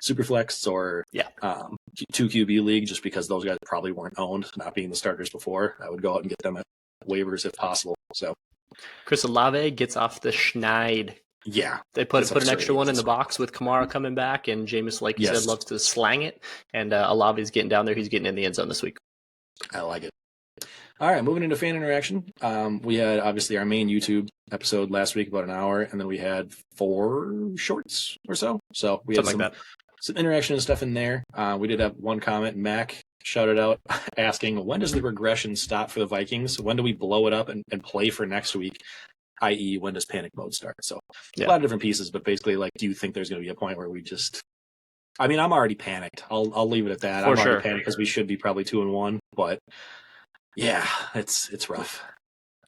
Superflex or 2 QB league, just because those guys probably weren't owned, not being the starters before. I would go out and get them at waivers if possible. So Chris Olave gets off the schneid. Yeah. They put an extra one in the box with Kamara coming back, and Jameis, like you said, loves to slang it. And Olave's getting down there. He's getting in the end zone this week. I like it. All right, moving into fan interaction. We had, obviously, our main YouTube episode last week, about an hour, and then we had 4 shorts or so. So we had some interaction and stuff in there. We did have one comment. Mac shouted out asking, when does the regression stop for the Vikings? When do we blow it up and play for next week? I.e., when does panic mode start? So a lot of different pieces, but basically, like, do you think there's going to be a point where we just... I mean, I'm already panicked. I'll leave it at that. I'm already panicked because we should be probably 2-1, but yeah, it's rough.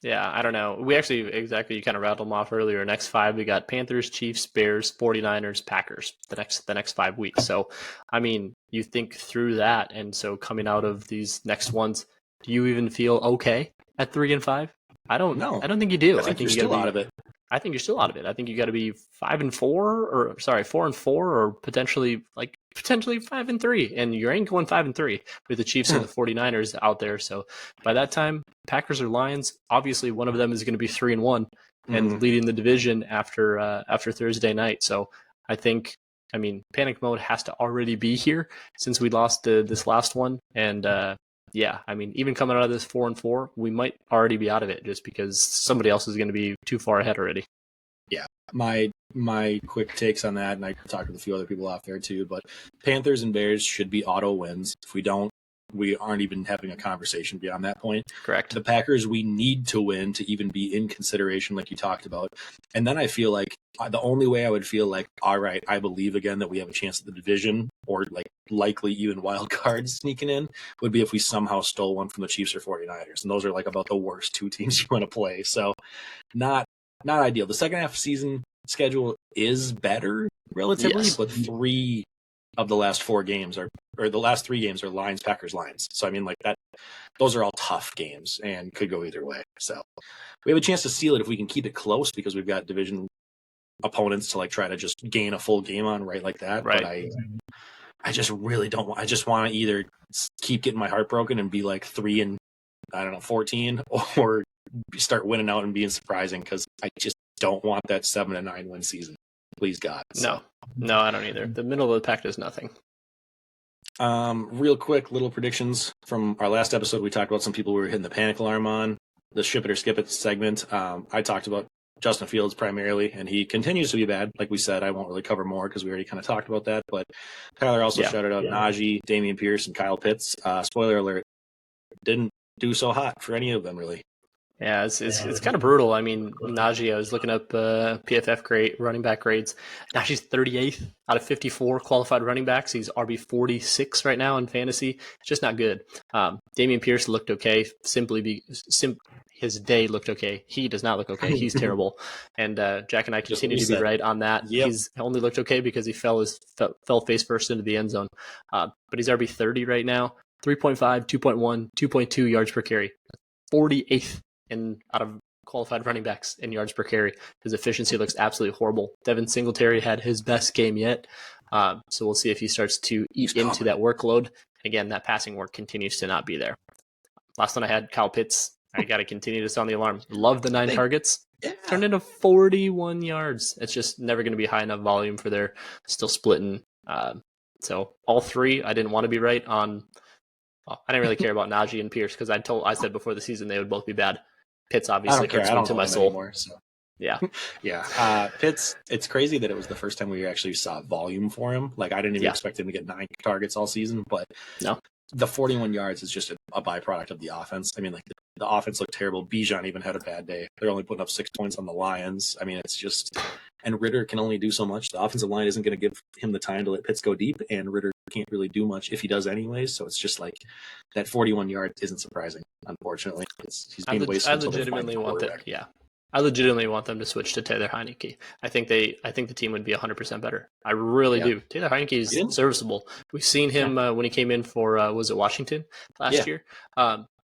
Yeah, I don't know. We actually, you kind of rattled them off earlier. Next 5, we got Panthers, Chiefs, Bears, 49ers, Packers, the next 5 weeks. So, I mean, you think through that, and so coming out of these next ones, do you even feel okay at 3 and 5? I don't know. I don't think you do. I think you're still out of it. I think you're still out of it. I think you got to be 4 and 4, or potentially 5 and 3. And you ain't going 5 and 3 with the Chiefs and the 49ers out there. So by that time, Packers or Lions, obviously one of them is going to be 3 and 1 and leading the division after Thursday night. So I think, I mean, panic mode has to already be here since we lost this last one. And yeah, I mean, even coming out of this 4 and 4, we might already be out of it just because somebody else is going to be too far ahead already. Yeah, my quick takes on that, and I talked with a few other people out there too, but Panthers and Bears should be auto wins. If we don't, we aren't even having a conversation beyond that point. Correct. The Packers, we need to win to even be in consideration, like you talked about. And then I feel like the only way I would feel like, all right, I believe again that we have a chance at the division, or like likely even wild cards sneaking in, would be if we somehow stole one from the Chiefs or 49ers. And those are like about the worst 2 teams you want to play. So not ideal. The second half of season schedule is better relatively, but 3 of the last 4 games or the last 3 games are Lions, Packers, Lions. So I mean, like that, those are all tough games and could go either way. So we have a chance to seal it if we can keep it close, because we've got division opponents to like try to just gain a full game on right like that. Right. But I just really don't want. I just want to either keep getting my heart broken and be like 3 and 14, or start winning out and being surprising, because I just don't want that 7-9 win season. Please God. So. No, I don't either. The middle of the pack does nothing. Real quick, little predictions from our last episode. We talked about some people we were hitting the panic alarm on, the ship it or skip it segment. I talked about Justin Fields primarily, and he continues to be bad. Like we said, I won't really cover more because we already kind of talked about that. But Tyler also shouted out Najee, Dameon Pierce, and Kyle Pitts. Spoiler alert, didn't do so hot for any of them, really. Yeah, it's kind of brutal. I mean, Najee, I was looking up PFF running back grades. Najee's 38th out of 54 qualified running backs. He's RB 46 right now in fantasy. It's just not good. Dameon Pierce looked okay. His day looked okay. He does not look okay. He's terrible. And Jack and I continue to be right on that. Yep. He's only looked okay because he fell face first into the end zone. But he's RB 30 right now. 3.5, 2.1, 2.2 yards per carry. 48th out of qualified running backs in yards per carry. His efficiency looks absolutely horrible. Devin Singletary had his best game yet. So we'll see if he starts to eat into that workload. Again, that passing work continues to not be there. Last one I had, Kyle Pitts. I got to continue to sound the alarm. Love the 9 targets. Yeah. Turned into 41 yards. It's just never going to be high enough volume for their still splitting. So all 3, I didn't want to be right on. Well, I didn't really care about Najee and Pierce because I said before the season they would both be bad. Pitts obviously hurts me to my soul. Anymore, so. Yeah. Yeah. Pitts, it's crazy that it was the first time we actually saw volume for him. Like, I didn't even expect him to get 9 targets all season, but the 41 yards is just a byproduct of the offense. I mean, like the offense looked terrible. Bijan even had a bad day. They're only putting up 6 points on the Lions. I mean, it's just, and Ritter can only do so much. The offensive line isn't going to give him the time to let Pitts go deep, and Ritter can't really do much if he does anyways. So it's just like that 41 yards isn't surprising, unfortunately. He's being wasted. I legitimately want that. Yeah. I legitimately want them to switch to Taylor Heineke. I think the team would be 100% better. I really do. Taylor Heineke is serviceable. We've seen him when he came in for was it Washington last year.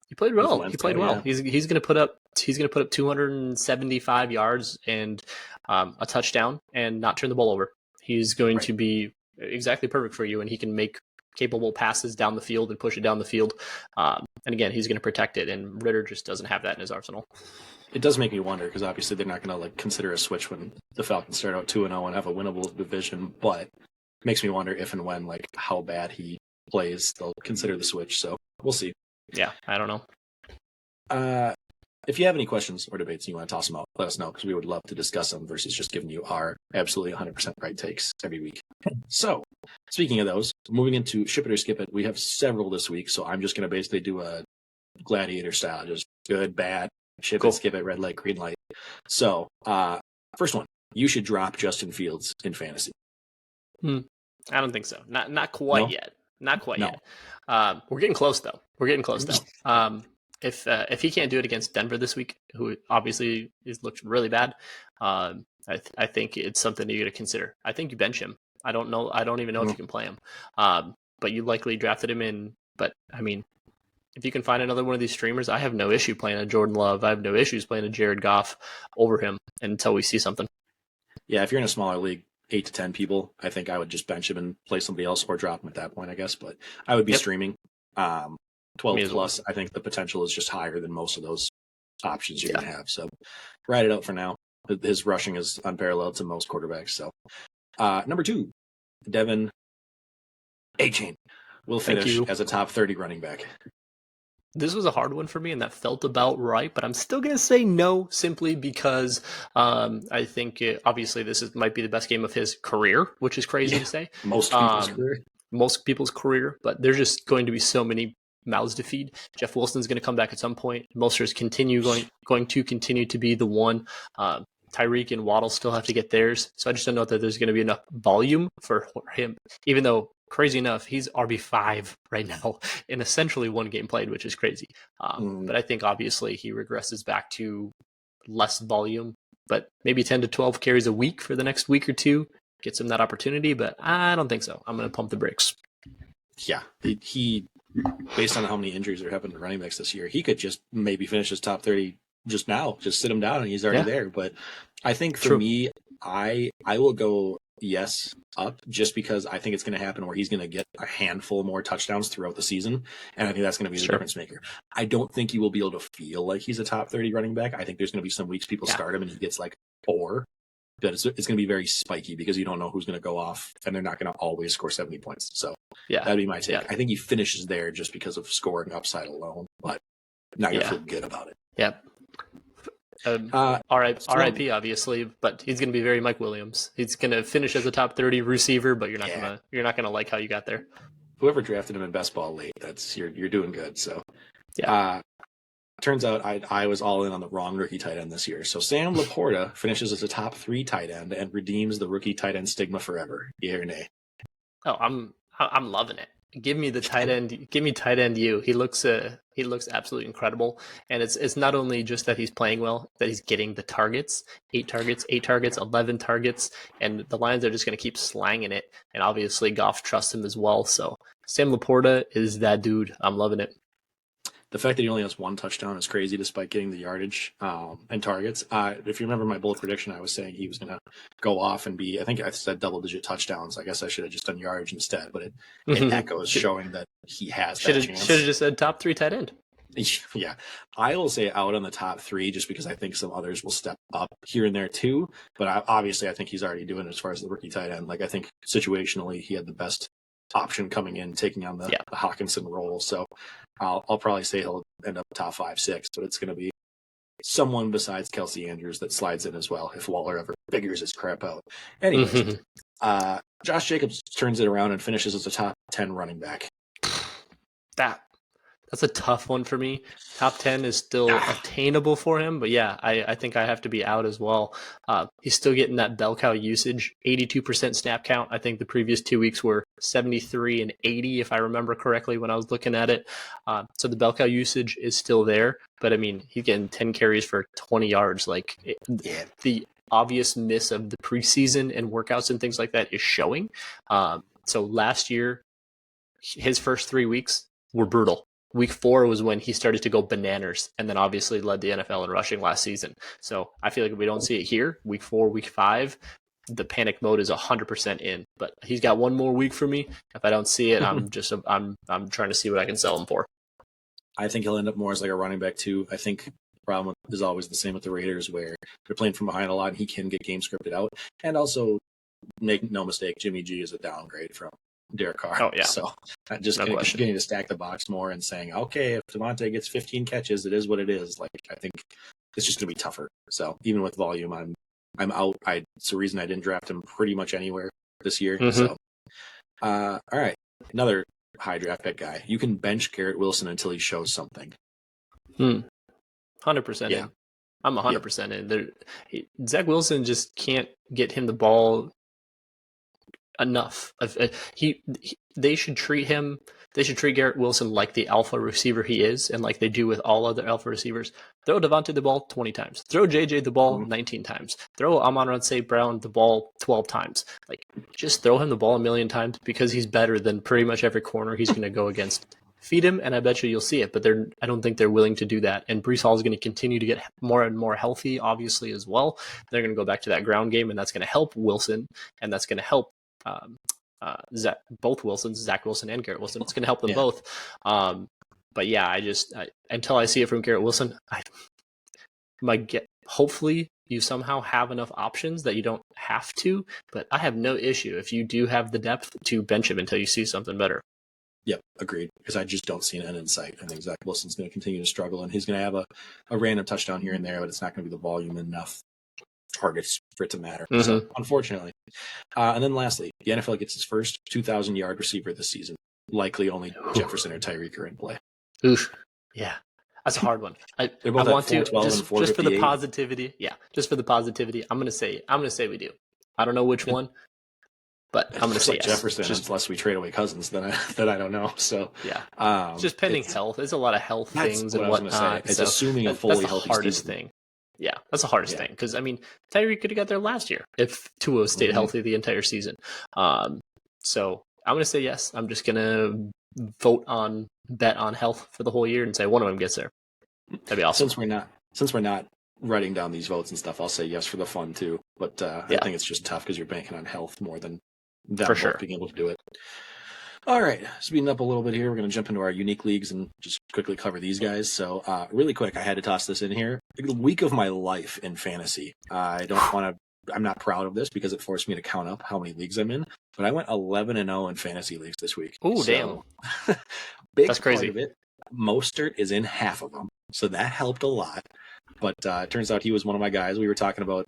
He played well. Yeah. He's going to put up 275 yards and a touchdown and not turn the ball over. He's going to be exactly perfect for you, and he can make capable passes down the field and push it down the field. And again, he's going to protect it, and Ritter just doesn't have that in his arsenal. It does make me wonder, because obviously they're not going to like consider a switch when the Falcons start out 2-0 and have a winnable division, but it makes me wonder if and when, like, how bad he plays, they'll consider the switch. So we'll see. Yeah, I don't know. If you have any questions or debates and you want to toss them out, let us know, because we would love to discuss them versus just giving you our absolutely 100% right takes every week. So, speaking of those, moving into Ship It or Skip It, we have several this week, so I'm just going to basically do a gladiator style, just good, bad, ship it, skip it, red light, green light. So, first one, you should drop Justin Fields in fantasy. I don't think so. Not quite yet. Not quite yet. We're getting close though. If he can't do it against Denver this week, who obviously looked really bad, I think it's something you got to consider. I think you bench him. I don't even know if you can play him. But you likely drafted him in. But I mean, if you can find another one of these streamers, I have no issue playing a Jordan Love. I have no issues playing a Jared Goff over him until we see something. Yeah, if you're in a smaller league, 8 to 10 people, I think I would just bench him and play somebody else or drop him at that point, I guess. But I would be streaming. 12 plus, I think the potential is just higher than most of those options you're going to have. So ride it out for now. His rushing is unparalleled to most quarterbacks. So number 2, Devin A-Chain will finish as a top 30 running back. This was a hard one for me, and that felt about right, but I'm still going to say no, simply because I think obviously this might be the best game of his career, which is crazy to say. Most people's career, but there's just going to be so many mouths to feed. Jeff Wilson's going to come back at some point. Moster's going to continue to be the one. Tyreek and Waddle still have to get theirs, so I just don't know that there's going to be enough volume for him, even though, crazy enough, he's RB5 right now in essentially one game played, which is crazy. But I think obviously he regresses back to less volume, but maybe 10 to 12 carries a week for the next week or two gets him that opportunity, but I don't think so. I'm going to pump the brakes. Yeah, he based on how many injuries are happening to running backs this year, he could just maybe finish his top 30 just now, just sit him down and he's already there. But I think for me, I will go up just because I think it's going to happen where he's going to get a handful more touchdowns throughout the season. And I think that's going to be the difference maker. I don't think he will be able to feel like he's a top 30 running back. I think there's going to be some weeks people start him and he gets like 4. But it's going to be very spiky because you don't know who's going to go off and they're not going to always score 70 points. So that'd be my take. I think he finishes there just because of scoring upside alone, but not going to feel good about it. Yeah. RIP, obviously, but he's going to be very Mike Williams. He's going to finish as a top 30 receiver, but you're not gonna like how you got there. Whoever drafted him in best ball late, that's you're doing good. So turns out I was all in on the wrong rookie tight end this year. So Sam Laporta finishes as a top 3 tight end and redeems the rookie tight end stigma forever. Yeah or nay? Oh, I'm loving it. Give me the tight end. Give me tight end you. He looks absolutely incredible. And it's not only just that he's playing well, that he's getting the targets, 8 targets, 11 targets, and the Lions are just going to keep slanging it. And obviously Goff trusts him as well. So Sam Laporta is that dude. I'm loving it. The fact that he only has 1 touchdown is crazy, despite getting the yardage and targets. If you remember my bold prediction, I was saying he was going to go off and be, I think I said double-digit touchdowns. I guess I should have just done yardage instead, but it echoes showing that he has that chance. Should have just said top 3 tight end. Yeah. I will say out on the top 3 just because I think some others will step up here and there too. But obviously I think he's already doing it as far as the rookie tight end. Like I think situationally he had the best option coming in, taking on the Hawkinson role. So I'll probably say he'll end up top 5, 6, but it's going to be someone besides Kelce Andrews that slides in as well if Waller ever figures his crap out. Anyways, Josh Jacobs turns it around and finishes as a top 10 running back. That's a tough one for me. Top 10 is still attainable for him, but yeah, I think I have to be out as well. He's still getting that bell cow usage, 82% snap count. I think the previous 2 weeks were 73 and 80, if I remember correctly when I was looking at it. So the bell cow usage is still there, but I mean, he's getting 10 carries for 20 yards. The obvious miss of the preseason and workouts and things like that is showing. So last year, his first 3 weeks were brutal. Week 4 was when he started to go bananas, and then obviously led the NFL in rushing last season. So I feel like if we don't see it here, week 4, week 5, the panic mode is 100% in. But he's got one more week for me. If I don't see it, I'm trying to see what I can sell him for. I think he'll end up more as like a running back too. I think the problem is always the same with the Raiders, where they're playing from behind a lot, and he can get game scripted out. And also, make no mistake, Jimmy G is a downgrade from Derek Carr. Oh, yeah. So just getting to stack the box more and saying, okay, if Devontae gets 15 catches, it is what it is. Like, I think it's just going to be tougher. So even with volume, I'm out. It's the reason I didn't draft him pretty much anywhere this year. Mm-hmm. So, all right. Another high draft pick guy. You can bench Garrett Wilson until he shows something. 100% Yeah. in. I'm 100% in. Zach Wilson just can't get him the ball enough. They should treat Garrett Wilson like the alpha receiver he is, and like they do with all other alpha receivers. Throw Devontae the ball 20 times. Throw JJ the ball 19 times. Throw Amon-Ra St. Brown the ball 12 times. Like, just throw him the ball a million times, because he's better than pretty much every corner he's going to go against. Feed him, and I bet you'll see it. But I don't think they're willing to do that. And Breece Hall is going to continue to get more and more healthy, obviously, as well. They're going to go back to that ground game, and that's going to help Wilson, and that's going to help both Wilsons, Zach Wilson and Garrett Wilson. It's going to help them both. But yeah, until I see it from Garrett Wilson, hopefully you somehow have enough options that you don't have to. But I have no issue if you do have the depth to bench him until you see something better. Yep, agreed. Because I just don't see an end in sight. I think Zach Wilson's going to continue to struggle, and he's going to have a random touchdown here and there, but it's not going to be the volume enough targets for it to matter. Mm-hmm. So, unfortunately. And then lastly, the NFL gets its first 2,000-yard receiver this season. Likely only Jefferson or Tyreek are in play. Oof. Yeah. That's a hard one. I want to just for the positivity. Yeah, just for the positivity. I'm gonna say we do. I don't know which one, but I'm gonna say like yes. Jefferson, unless we trade away Cousins, then I don't know. So yeah, just pending health. There's a lot of health things and whatnot. It's assuming a fully healthy the hardest season. thing. Yeah, that's the hardest thing, because I mean, Tyreek could have got there last year if Tua stayed healthy the entire season. So I'm gonna say yes. I'm just gonna bet on health for the whole year and say one of them gets there. That'd be awesome. Since we're not writing down these votes and stuff, I'll say yes for the fun too. But I think it's just tough because you're banking on health more than them both being able to do it. All right, speeding up a little bit here, we're going to jump into our unique leagues and just quickly cover these guys. So really quick, I had to toss this in here. The week of my life in fantasy. I'm not proud of this because it forced me to count up how many leagues I'm in, but I went 11-0 in fantasy leagues this week. Oh, damn. That's crazy. Part of it, Mostert is in half of them, so that helped a lot. But it turns out he was one of my guys. We were talking about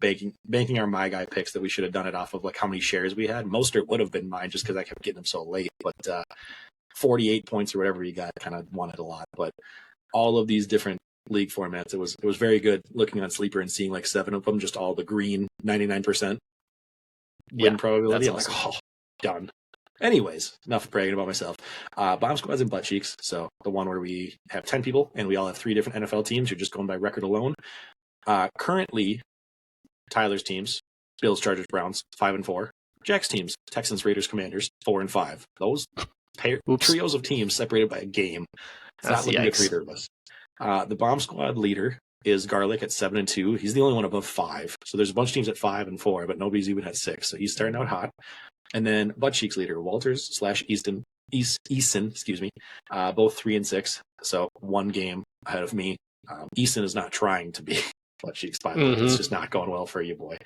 banking our my guy picks that we should have done it off of like how many shares we had. Mostert would have been mine just because I kept getting him so late. But 48 points or whatever he got kind of won it a lot. But all of these different league formats, it was very good looking on Sleeper and seeing like 7 of them, just all the green 99% win probability. I'm awesome. like, oh, done. Anyways, enough bragging about myself. Bomb Squad's in Butt Cheeks, so the one where we have 10 people and we all have 3 different NFL teams. You're just going by record alone. Currently, Tyler's teams, Bills, Chargers, Browns, 5-4. Jack's teams, Texans, Raiders, Commanders, 4-5. Those trios of teams separated by a game. It's not looking good for either of us. The Bomb Squad leader is Garlic at 7-2. He's the only one above 5. So there's a bunch of teams at 5-4, but nobody's even at 6. So he's starting out hot. And then Butt Cheeks leader, Walters / Easton, both 3-6. So one game ahead of me. Easton is not trying to be Butt Cheeks, by the way. It's just not going well for you, boy.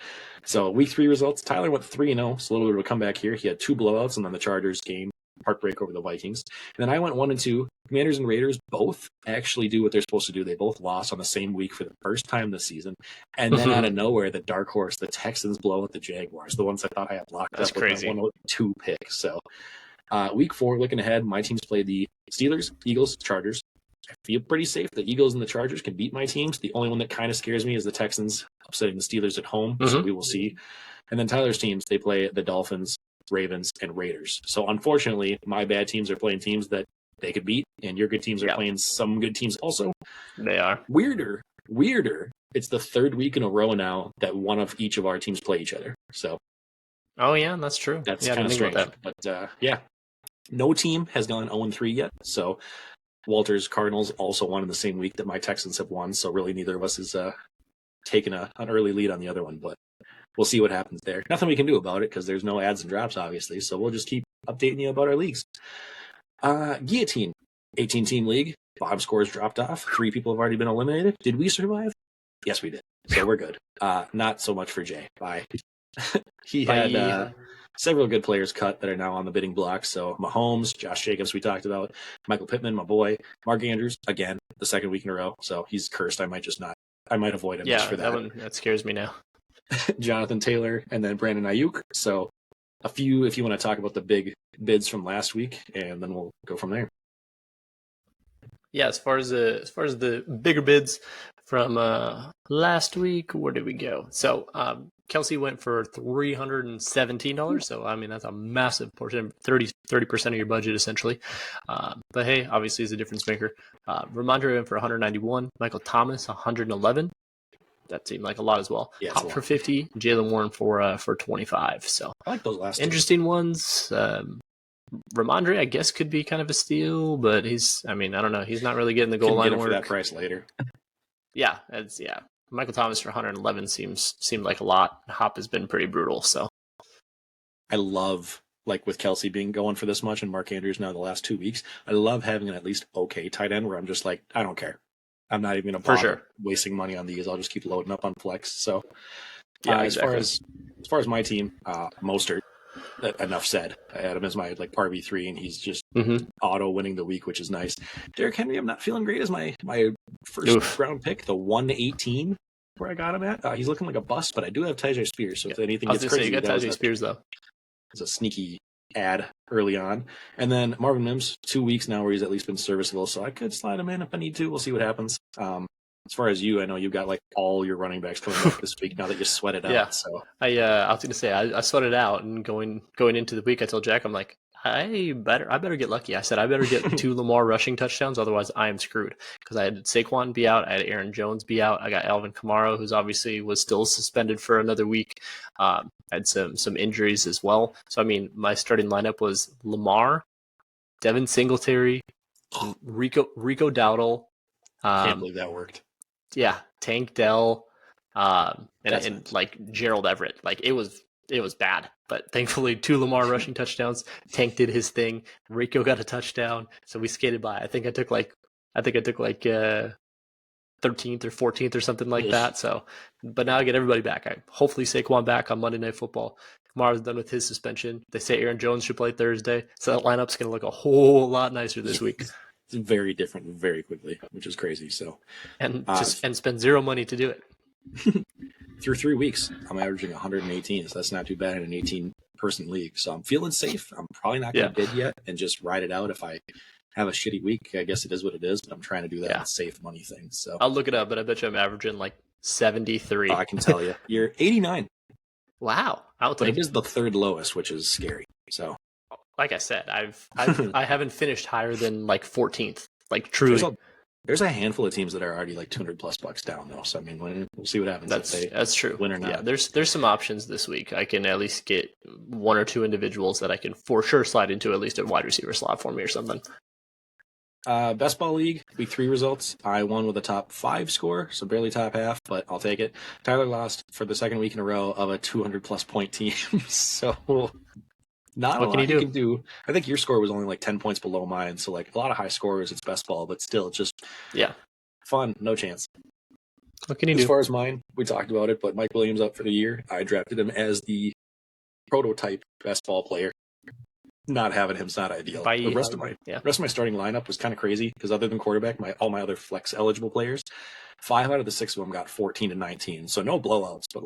So week 3 results, Tyler went 3-0. So a little bit of a comeback here. He had 2 blowouts and then the Chargers game, heartbreak over the Vikings. And then I went 1-2. Commanders and Raiders both actually do what they're supposed to do. They both lost on the same week for the first time this season. And then out of nowhere, the dark horse, the Texans blow out the Jaguars, the ones I thought I had locked up with my 102 pick. So Week 4, looking ahead, my teams play the Steelers, Eagles, Chargers. I feel pretty safe. The Eagles and the Chargers can beat my teams. The only one that kind of scares me is the Texans upsetting the Steelers at home, so we will see. And then Tyler's teams, they play the Dolphins, Ravens, and Raiders. So unfortunately, my bad teams are playing teams that they could beat, and your good teams are playing some good teams also. They are. Weirder. It's the third week in a row now that one of each of our teams play each other. So. Oh yeah, that's true. That's kind of strange. But no team has gone 0-3 yet. So Walter's Cardinals also won in the same week that my Texans have won. So really, neither of us has taken an early lead on the other one. But we'll see what happens there. Nothing we can do about it because there's no ads and drops, obviously. So we'll just keep updating you about our leagues. Guillotine, 18-team league. Bottom scores dropped off. 3 people have already been eliminated. Did we survive? Yes, we did. So we're good. Not so much for Jay. Bye. He had several good players cut that are now on the bidding block. So Mahomes, Josh Jacobs, we talked about, Michael Pittman, my boy, Mark Andrews, again, the second week in a row. So he's cursed. I might avoid him just for that. That scares me now. Jonathan Taylor, and then Brandon Ayuk. So a few, if you want to talk about the big bids from last week, and then we'll go from there. Yeah, as far as the bigger bids from last week, where did we go? So Kelce went for $317. So I mean that's a massive portion, 30% of your budget essentially. But hey, obviously he's a difference maker. Ramondre went for 191. Michael Thomas 111. That seemed like a lot as well. Yeah, Hop for 50. Jalen Warren for 25. So I like those last interesting ones. Ramondre, I guess, could be kind of a steal, but I don't know. He's not really getting the goal line work. For that price later. Yeah. Michael Thomas for 111 seemed like a lot. Hop has been pretty brutal. So I love, like with Kelce being going for this much and Mark Andrews now the last 2 weeks, I love having an at least okay tight end where I'm just like, I don't care. I'm not even going to bother wasting money on these. I'll just keep loading up on flex. So exactly. as far as my team, Mostert, enough said. I had him as my RB3, and he's just auto winning the week, which is nice. Derrick Henry, I'm not feeling great as my first round pick, the 118 where I got him at. He's looking like a bust, but I do have Tyjae Spears. So if anything gets crazy, you got Tyjae Spears though. It's a sneaky ad early on, and then Marvin Mims, 2 weeks now where he's at least been serviceable, so I could slide him in if I need to. We'll see what happens. As far as you, I know you've got all your running backs coming back this week now that you sweat it out. Yeah. So I was going to say I sweated out, and going into the week, I told Jack, I'm like, I better get lucky. I said I better get 2 Lamar rushing touchdowns, otherwise I am screwed. Because I had Saquon be out, I had Aaron Jones be out, I got Alvin Kamara, who's obviously was still suspended for another week. I had some injuries as well. So I mean, my starting lineup was Lamar, Devin Singletary, Rico Dowdle. Can't believe that worked. Yeah, Tank Dell, and Gerald Everett. It was bad, but thankfully 2 Lamar rushing touchdowns. Tank did his thing. Rico got a touchdown, so we skated by. I think I took 13th or 14th or something like that. So, but now I get everybody back. Hopefully Saquon back on Monday Night Football. Kamara's done with his suspension. They say Aaron Jones should play Thursday, so that lineup's going to look a whole lot nicer this week. It's very different very quickly, which is crazy. So, and spend zero money to do it. Through 3 weeks, I'm averaging 118, so that's not too bad in an 18-person league. So I'm feeling safe. I'm probably not going to bid yet and just ride it out. If I have a shitty week, I guess it is what it is, but I'm trying to do that safe money thing. So I'll look it up, but I bet you I'm averaging 73. I can tell you. You're 89. Wow. It is the third lowest, which is scary. So, like I said, I haven't finished higher than 14th. Truly. There's a handful of teams that are already $200+ down though. So I mean, we'll see what happens. That's true. Win or not. Yeah, there's some options this week. I can at least get 1 or 2 individuals that I can for sure slide into at least a wide receiver slot for me or something. Best ball league, week 3 results. I won with a top 5 score, so barely top half, but I'll take it. Tyler lost for the second week in a row of a 200+ point team. So not what a lot you can do. I think your score was only 10 points below mine. So a lot of high scorers, it's best ball, but still just fun. No chance. What can you do? As far as mine, we talked about it, but Mike Williams up for the year. I drafted him as the prototype best ball player. Not having him's not ideal. The rest of my starting lineup was kind of crazy because other than quarterback, all my other flex eligible players, 5 out of the 6 of them got 14 and 19. So no blowouts, but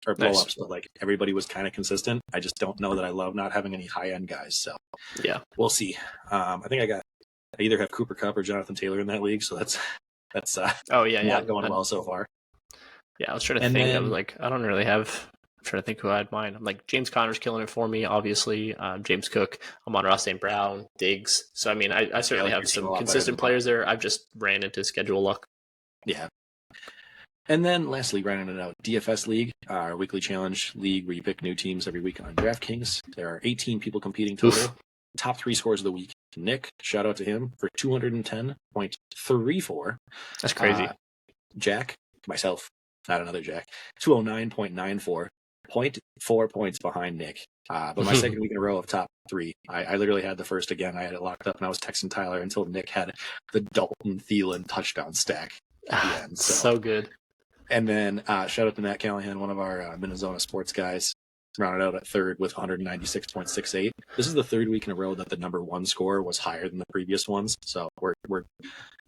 or blow-ups, but like everybody was kind of consistent. I just don't know that I love not having any high-end guys. So yeah, we'll see. I think I either have Cooper Kupp or Jonathan Taylor in that league, so that's not going well so far. Yeah, I was trying to think. I was like, I don't really have. I'm trying to think who I had mine. I'm like, James Conner's killing it for me, obviously. James Cook, Amon-Ra St. Brown, Diggs. So, I mean, I certainly have some consistent players there. I've just ran into schedule luck. Yeah. And then lastly, rounding it out, DFS League, our weekly challenge league where you pick new teams every week on DraftKings. There are 18 people competing total. Oof. Top 3 scores of the week. Nick, shout out to him for 210.34. That's crazy. Jack, myself, not another Jack, 209.94. 0.4 points behind Nick. But my second week in a row of top 3. I literally had the first again. I had it locked up and I was texting Tyler until Nick had the Dalton Thielen touchdown stack at the end. So good. And then shout out to Matt Callahan, one of our Minnesota sports guys, rounded out at third with 196.68. This is the third week in a row that the number 1 score was higher than the previous ones. So we're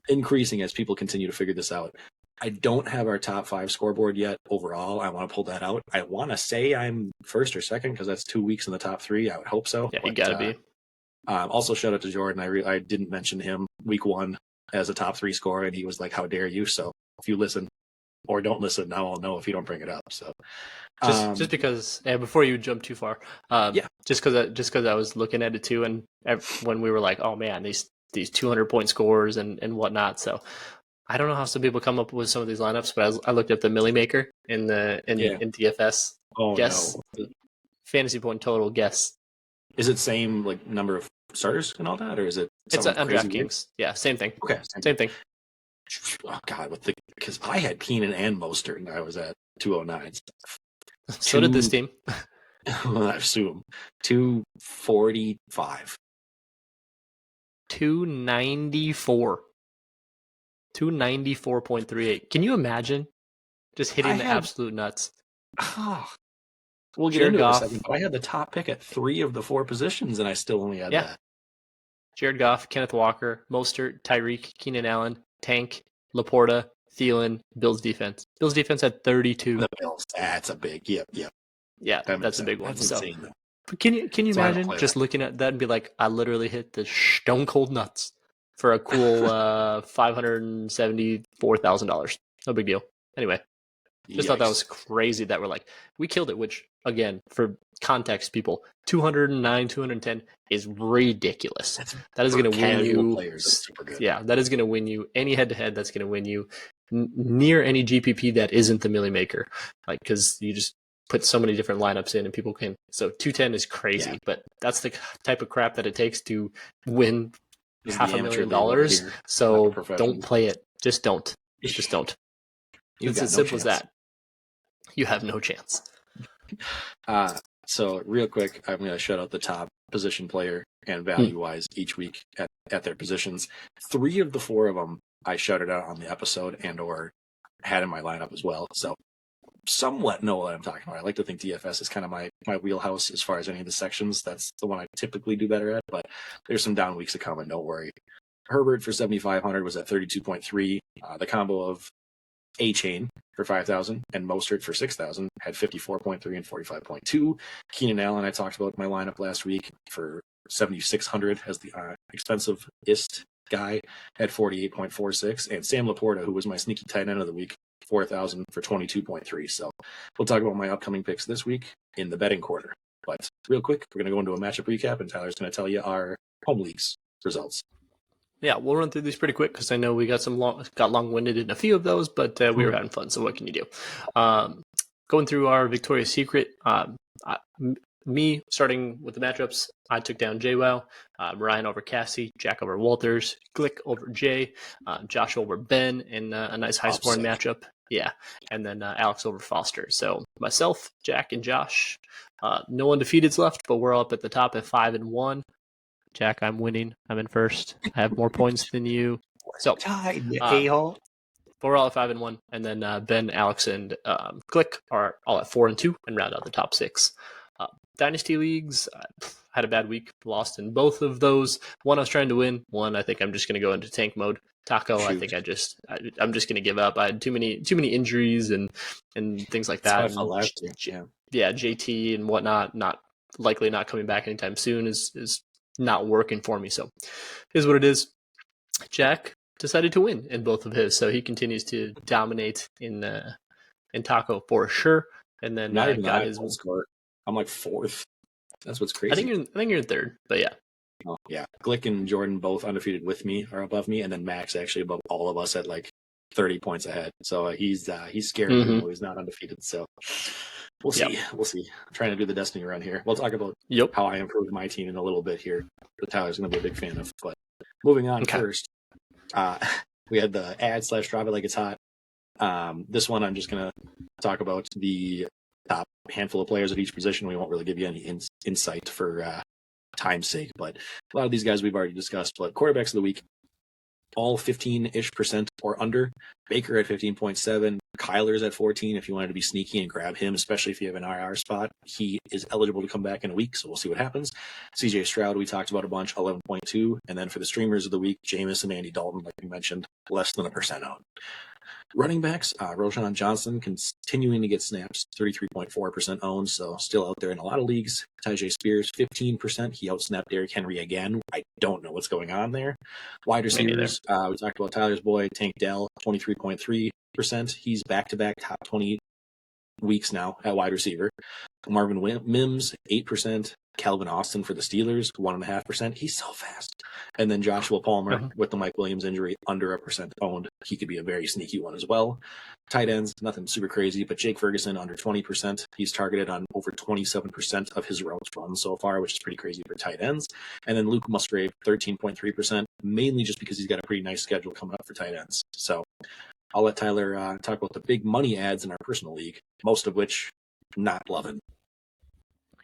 increasing as people continue to figure this out. I don't have our top 5 scoreboard yet overall. I want to pull that out. I want to say I'm first or second because that's 2 weeks in the top 3. I would hope so. Yeah, you got to be. Also, shout out to Jordan. I didn't mention him week 1 as a top 3 scorer, and he was like, how dare you? So if you listen or don't listen, now I'll know if you don't bring it up. So just because, before you jump too far, just because I was looking at it too, and when we were like, oh man, these 200-point scores and whatnot. So I don't know how some people come up with some of these lineups, but I looked up the Millie Maker in DFS. Guess fantasy point total. Guess. Is it same like number of starters and all that, or is it? It's on DraftKings. Yeah, same thing. Okay, same thing. Oh God, because I had Keenan and Mostert, and I was at 209. So did this team. I assume 245. 294. 294.38. Can you imagine just hitting the absolute nuts? We'll get into it in a second, but I had the top pick at 3 of the 4 positions, and I still only had that. Jared Goff, Kenneth Walker, Mostert, Tyreek, Keenan Allen, Tank, Laporta, Thielen, Bills defense. Bills defense had 32. The Bills, that's a big, yep. Yeah, that's a big one. That's insane, though. But can you imagine just looking at that and be like, I literally hit the stone cold nuts for a cool $574,000. No big deal. Anyway, just thought that was crazy that we're like, we killed it, which, again, for context, people, 209, 210 is ridiculous. That is going to win you. Yeah, that is going to win you any head-to-head. That's going to win you near any GPP that isn't the Millie Maker. Like, because you just put so many different lineups in and people can. So 210 is crazy, but that's the type of crap that it takes to win $500,000. So don't play it. Just don't. Just don't. It's as simple as that. You have no chance. So real quick, I'm going to shout out the top position player and value-wise each week at their positions. 3 of the 4 of them I shouted out on the episode and or had in my lineup as well. So somewhat know what I'm talking about. I like to think DFS is kind of my wheelhouse as far as any of the sections. That's the one I typically do better at, but there's some down weeks to come, and don't worry. Herbert for 7,500 was at 32.3. The combo of A-Chain for 5,000 and Mostert for 6,000 had 54.3 and 45.2. Keenan Allen, I talked about my lineup last week for 7,600 as the expensive-ist guy, had 48.46. And Sam Laporta, who was my sneaky tight end of the week, 4,000 for 22.3. So we'll talk about my upcoming picks this week in the betting quarter. But real quick, we're going to go into a matchup recap, and Tyler's going to tell you our home leagues results. Yeah, we'll run through these pretty quick because I know we got long-winded in a few of those, but we were having fun. So what can you do? Going through our Victoria's Secret, me starting with the matchups, I took down JWoww, Ryan over Cassie, Jack over Walters, Glick over Jay, Josh over Ben in a nice high-scoring matchup. Yeah, and then Alex over Foster. So myself, Jack, and Josh, no undefeateds left, but we're up at the top at 5-1. Jack, I'm winning. I'm in first. I have more points than you. So, a-hole. We're all at 5-1, and then Ben, Alex, and Glick are all at 4-2, and round out the top 6. Dynasty leagues, had a bad week, lost in both of those. One I was trying to win. One I think I'm just going to go into tank mode. Taco, Shoot. I think I'm just going to give up. I had too many injuries and things like that. That's how I felt last year. Yeah, JT and whatnot, not coming back anytime soon is not working for me. So, here's what it is. Jack decided to win in both of his, so he continues to dominate in Taco for sure. And then not even got his his score. I'm like 4th. That's what's crazy. I think you're in 3rd, but yeah. Oh, yeah. Glick and Jordan both undefeated with me or above me, and then Max actually above all of us at like 30 points ahead. So he's scary, even though he's not undefeated. So we'll see. Yep. We'll see. I'm trying to do the destiny run here. We'll talk about how I improved my team in a little bit here, that Tyler's going to be a big fan of. But moving on first, we had the ad/drop it like it's hot. This one I'm just going to talk about the top handful of players at each position. We won't really give you any insight for time's sake, but a lot of these guys we've already discussed. But quarterbacks of the week, all 15-ish% or under. Baker at 15.7, Kyler's at 14. If you wanted to be sneaky and grab him, especially if you have an IR spot, he is eligible to come back in a week, so we'll see what happens. CJ Stroud, we talked about a bunch, 11.2. And then for the streamers of the week, Jameis and Andy Dalton, like we mentioned, less than 1% out. Running backs, Roshan Johnson continuing to get snaps, 33.4% owned, so still out there in a lot of leagues. Tyjae Spears, 15%. He outsnapped Derrick Henry again. I don't know what's going on there. Wide receivers, we talked about Tyler's boy, Tank Dell, 23.3%. He's back-to-back top 20 weeks now at wide receiver. Marvin Mims, 8%. Calvin Austin for the Steelers, 1.5%. He's so fast. And then Joshua Palmer with the Mike Williams injury, under 1% owned. He could be a very sneaky one as well. Tight ends, nothing super crazy, but Jake Ferguson under 20%. He's targeted on over 27% of his routes run so far, which is pretty crazy for tight ends. And then Luke Musgrave, 13.3%, mainly just because he's got a pretty nice schedule coming up for tight ends. So I'll let Tyler talk about the big money ads in our personal league, most of which not loving.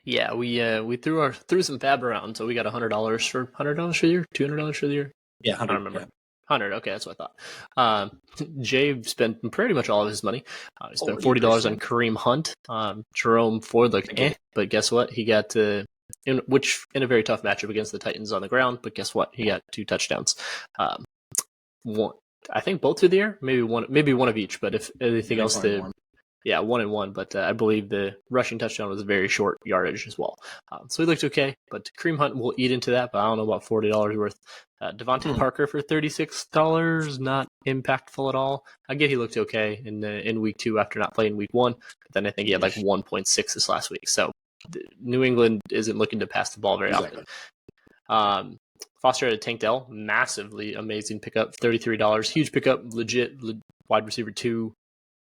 Yeah, we threw some fab around, so we got $100 for the year, $200 for the year. Yeah, 100. I don't remember. Yeah. 100. Okay, that's what I thought. Jay spent pretty much all of his money. He spent $40 on Kareem Hunt. Jerome Ford looked but guess what? He got in a very tough matchup against the Titans on the ground. But guess what? He got 2 touchdowns. One, I think both through the air, maybe one of each. But if anything else, 1 and 1, but I believe the rushing touchdown was very short yardage as well. So he looked okay, but Kareem Hunt will eat into that, but I don't know about $40 worth. Devontae Parker for $36, not impactful at all. I get he looked okay in week 2 after not playing week 1, but then I think he had like 1.6 this last week. So New England isn't looking to pass the ball very often. Foster had a Tank Dell, massively amazing pickup, $33, huge pickup, legit wide receiver 2.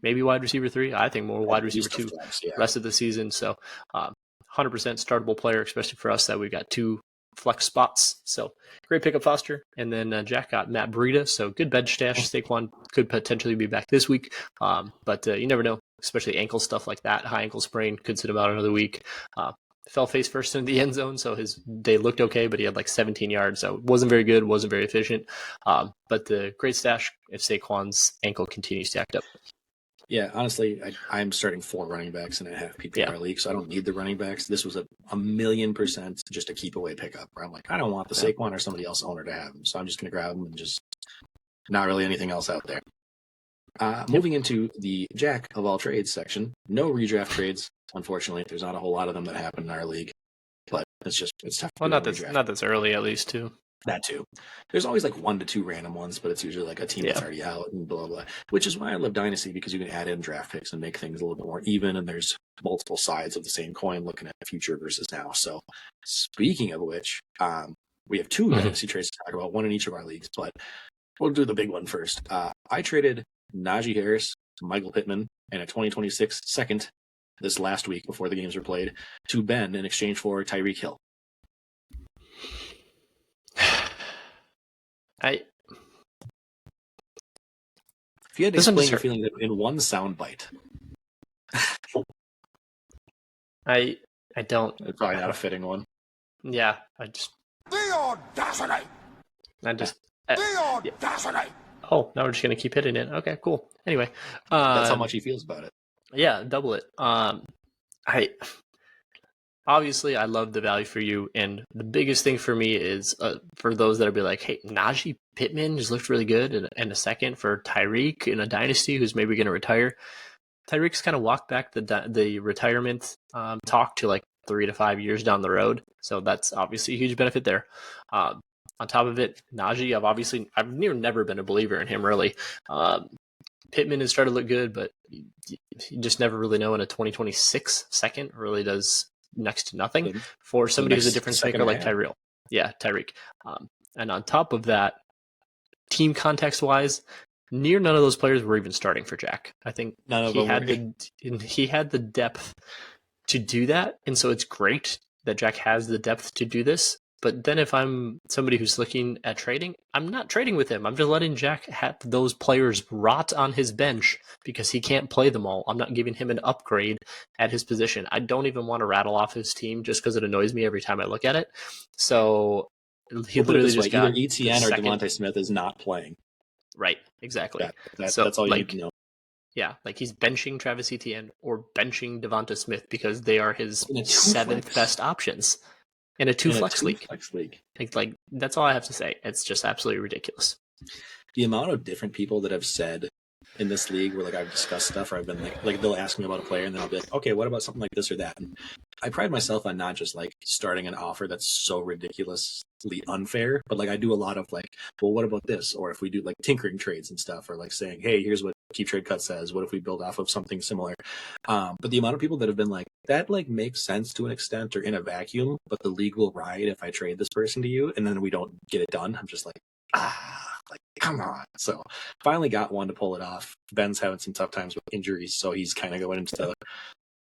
Maybe wide receiver 3. I think more wide receiver 2 rest of the season. So 100% startable player, especially for us that we've got 2 flex spots. So great pickup, Foster. And then Jack got Matt Breida. So good bench stash. Saquon could potentially be back this week. But you never know, especially ankle stuff like that. High ankle sprain could sit him out another week. Fell face first in the end zone, so his day looked okay, but he had like 17 yards, so it wasn't very good, wasn't very efficient. But the great stash if Saquon's ankle continues to act up. Yeah, honestly, I'm starting 4 running backs in a half PPR league, so I don't need the running backs. This was a 1,000,000% just a keep away pickup where I'm like, I don't want the Saquon or somebody else owner to have him, so I'm just going to grab him and just not really anything else out there. Moving into the Jack of all trades section, no redraft trades, unfortunately. There's not a whole lot of them that happen in our league, but it's tough. Well, not this early, at least, too. That too. There's always like 1 to 2 random ones, but it's usually like a team that's already out and blah, blah, which is why I love Dynasty, because you can add in draft picks and make things a little bit more even, and there's multiple sides of the same coin looking at the future versus now. So speaking of which, we have 2 Dynasty trades to talk about, 1 in each of our leagues, but we'll do the big one first. I traded Najee Harris, Michael Pittman, and a 2026 second this last week before the games were played to Ben in exchange for Tyreek Hill. If you had to explain your feelings in one soundbite. I don't. It's probably not a fitting one. Yeah, The audacity! The audacity! Oh, now we're just going to keep hitting it. Okay, cool. Anyway. That's how much he feels about it. Yeah, double it. obviously, I love the value for you, and the biggest thing for me is for those that are be like, hey, Najee Pittman just looked really good, and a second for Tyreek in a dynasty who's maybe going to retire. Tyreek's kind of walked back the retirement talk to like 3 to 5 years down the road, so that's obviously a huge benefit there. On top of it, Najee, I've never been a believer in him really. Pittman has started to look good, but you just never really know in a 2026 second really does next to nothing for somebody who's a difference maker like Tyreek. Yeah, Tyreek. And on top of that, team context wise, none of those players were even starting for Jack. I think he had the depth to do that, and so it's great that Jack has the depth to do this. But then if I'm somebody who's looking at trading, I'm not trading with him. I'm just letting Jack have those players rot on his bench because he can't play them all. I'm not giving him an upgrade at his position. I don't even want to rattle off his team just because it annoys me every time I look at it. So he literally just got either ETN or Devontae Smith is not playing. Right, exactly. That's all you need to know. Yeah, like he's benching Travis Etienne or benching Devonta Smith because they are his 7th best options in a two flex league. Like that's all I have to say. It's just absolutely ridiculous. The amount of different people that have said in this league where like I've discussed stuff or I've been like they'll ask me about a player and then I'll be like, okay, what about something like this or that? And I pride myself on not just like starting an offer that's so ridiculously unfair, but like I do a lot of like, well, what about this? Or if we do like tinkering trades and stuff, or like saying, hey, here's what Keep Trade Cut says. What if we build off of something similar? But the amount of people that have been like, that like makes sense to an extent or in a vacuum, but the league will ride if I trade this person to you, and then we don't get it done. I'm just like, like, come on. So finally got one to pull it off. Ben's having some tough times with injuries, so he's kind of going into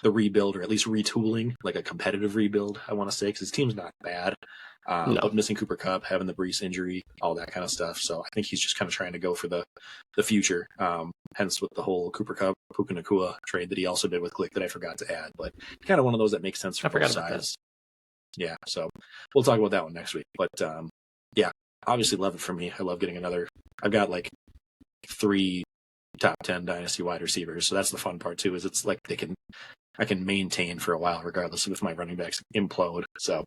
the rebuild, or at least retooling, like a competitive rebuild, I want to say, because his team's not bad. But missing Cooper Kupp, having the Brees injury, all that kind of stuff. So I think he's just kind of trying to go for the future. Hence with the whole Cooper Kupp, Puka Nacua trade that he also did with Click that I forgot to add. But kind of one of those that makes sense for both sides. Yeah, so we'll talk about that one next week. But yeah, obviously love it for me. I love getting another. I've got like 3 top 10 dynasty wide receivers. So that's the fun part too, is it's like I can maintain for a while regardless of if my running backs implode. So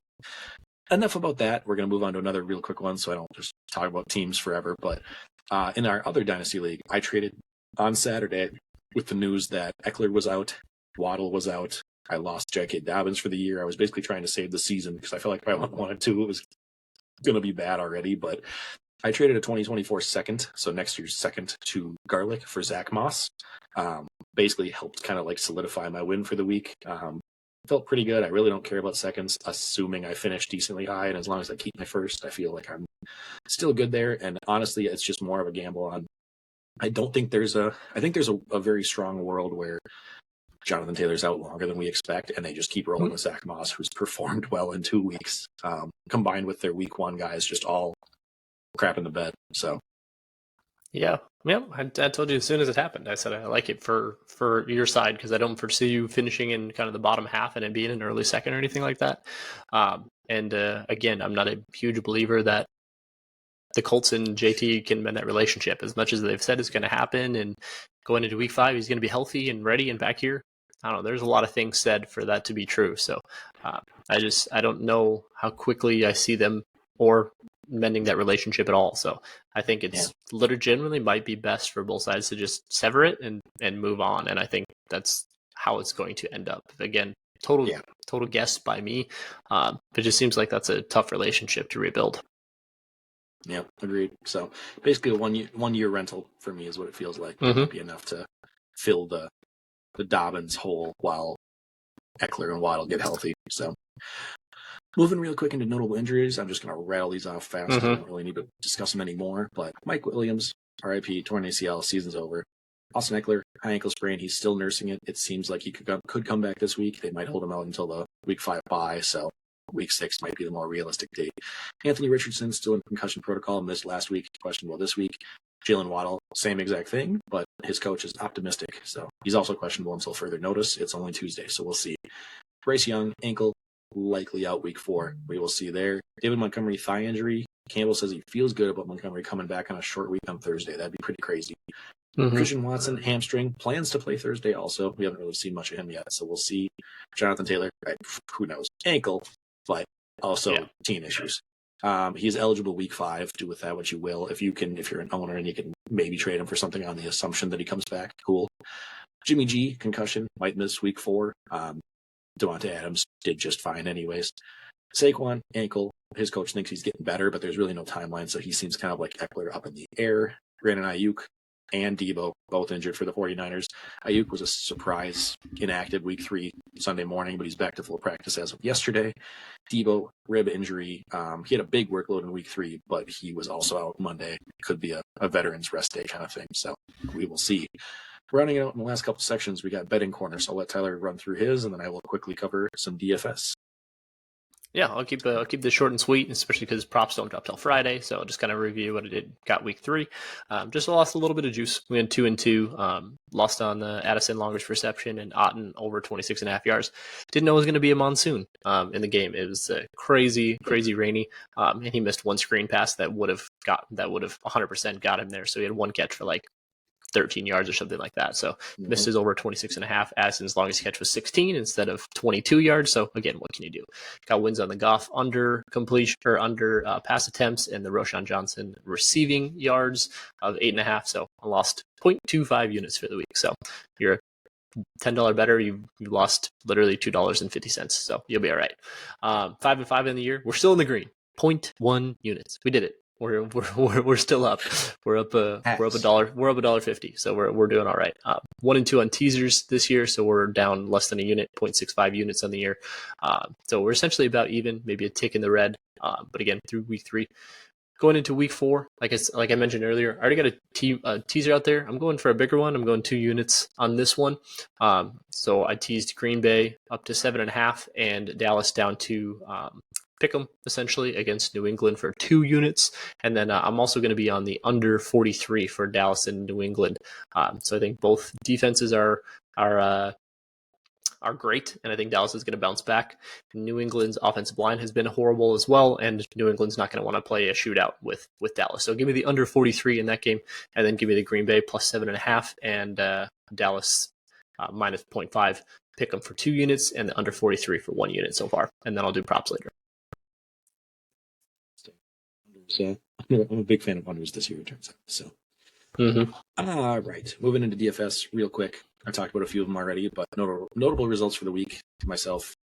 enough about that. We're going to move on to another real quick one so I don't just talk about teams forever. But in our other dynasty league, I traded on Saturday with the news that Eckler was out, Waddle was out. I lost J.K. Dobbins for the year. I was basically trying to save the season because I felt like if I wanted to, it was going to be bad already. But I traded a 2024 second, so next year's second, to Garlic for Zach Moss. Basically helped kind of like solidify my win for the week. Felt pretty good. I really don't care about seconds, assuming I finish decently high. And as long as I keep my first, I feel like I'm still good there. And honestly, it's just more of a gamble on. I think there's a very strong world where Jonathan Taylor's out longer than we expect, and they just keep rolling with Zach Moss, who's performed well in 2 weeks, combined with their week 1 guys just all crap in the bed. So yeah, I told you as soon as it happened. I said I like it for your side because I don't foresee you finishing in kind of the bottom half and it being an early second or anything like that. Again, I'm not a huge believer that the Colts and JT can mend that relationship as much as they've said it's going to happen. And going into week 5, he's going to be healthy and ready and back here. I don't know. There's a lot of things said for that to be true. So I don't know how quickly I see them or mending that relationship at all. So I think it's legitimately might be best for both sides to just sever it and move on. And I think that's how it's going to end up. Again, total guess by me. But it just seems like that's a tough relationship to rebuild. Yeah, agreed. So basically a one year rental for me is what it feels like. It might be enough to fill the Dobbins hole while Eckler and Waddle get healthy. So moving real quick into notable injuries, I'm just going to rattle these off fast. I don't really need to discuss them anymore. But Mike Williams, RIP, torn ACL, season's over. Austin Eckler, high ankle sprain. He's still nursing it. It seems like he could come back this week. They might hold him out until the week 5 bye. So week 6 might be the more realistic date. Anthony Richardson still in concussion protocol, missed last week, questionable this week. Jalen Waddle, same exact thing, but his coach is optimistic. So he's also questionable until further notice. It's only Tuesday, so we'll see. Bryce Young, ankle, likely out week 4. We will see there. David Montgomery, thigh injury. Campbell says he feels good about Montgomery coming back on a short week on Thursday. That'd be pretty crazy. Mm-hmm. Christian Watson, hamstring, plans to play Thursday also. We haven't really seen much of him yet, so we'll see. Jonathan Taylor, who knows, ankle, but also team issues. He's eligible week 5. Do with that what you will. If you're an owner and you can maybe trade him for something on the assumption that he comes back, cool. Jimmy G, concussion, might miss week 4. Devontae Adams did just fine anyways. Saquon, ankle. His coach thinks he's getting better, but there's really no timeline, so he seems kind of like Eckler up in the air. Brandon Ayuk and Debo, both injured for the 49ers. Ayuk was a surprise inactive week 3 Sunday morning, but he's back to full practice as of yesterday. Debo, rib injury. He had a big workload in week 3, but he was also out Monday. Could be a veteran's rest day kind of thing, so we will see. Rounding out in the last couple sections, we got betting corner, so I'll let Tyler run through his, and then I will quickly cover some DFS. Yeah, I'll keep this short and sweet, especially because props don't drop till Friday. So I'll just kind of review what I did. Got week 3. Just lost a little bit of juice. We went 2-2. Lost on Addison longest reception and Otten over 26.5 yards. Didn't know it was going to be a monsoon in the game. It was crazy rainy, and he missed one screen pass that would have 100% got him there. So he had one catch for like 13 yards or something like that. So missed his over 26.5. Addison's longest catch was 16 instead of 22 yards. So again, what can you do? Got wins on the Goff under completion or under pass attempts and the Roshan Johnson receiving yards of 8.5. So I lost 0.25 units for the week. So you're $10 better. You lost literally $2.50. So you'll be all right. 5-5 in the year. We're still in the green. 0.1 units. We did it. We're still up. We're up $1. We're up $1.50. So we're doing all right. 1-2 on teasers this year. So we're down less than a unit, 0.65 units on the year. So we're essentially about even, maybe a tick in the red. But again, through week 3, going into week 4, like I mentioned earlier, I already got a teaser out there. I'm going for a bigger one. I'm going 2 units on this one. So I teased Green Bay up to 7.5 and Dallas down to pick them essentially against New England for 2 units. And then I'm also going to be on the under 43 for Dallas and New England. So I think both defenses are great, and I think Dallas is going to bounce back. New England's offensive line has been horrible as well, and New England's not going to want to play a shootout with Dallas. So give me the under 43 in that game, and then give me the Green Bay plus 7.5 and Dallas minus 0.5. Pick them for 2 units and the under 43 for 1 unit so far, and then I'll do props later. So I'm a big fan of unders this year, it turns out. So, All right, moving into DFS real quick. I talked about a few of them already, but notable results for the week. Myself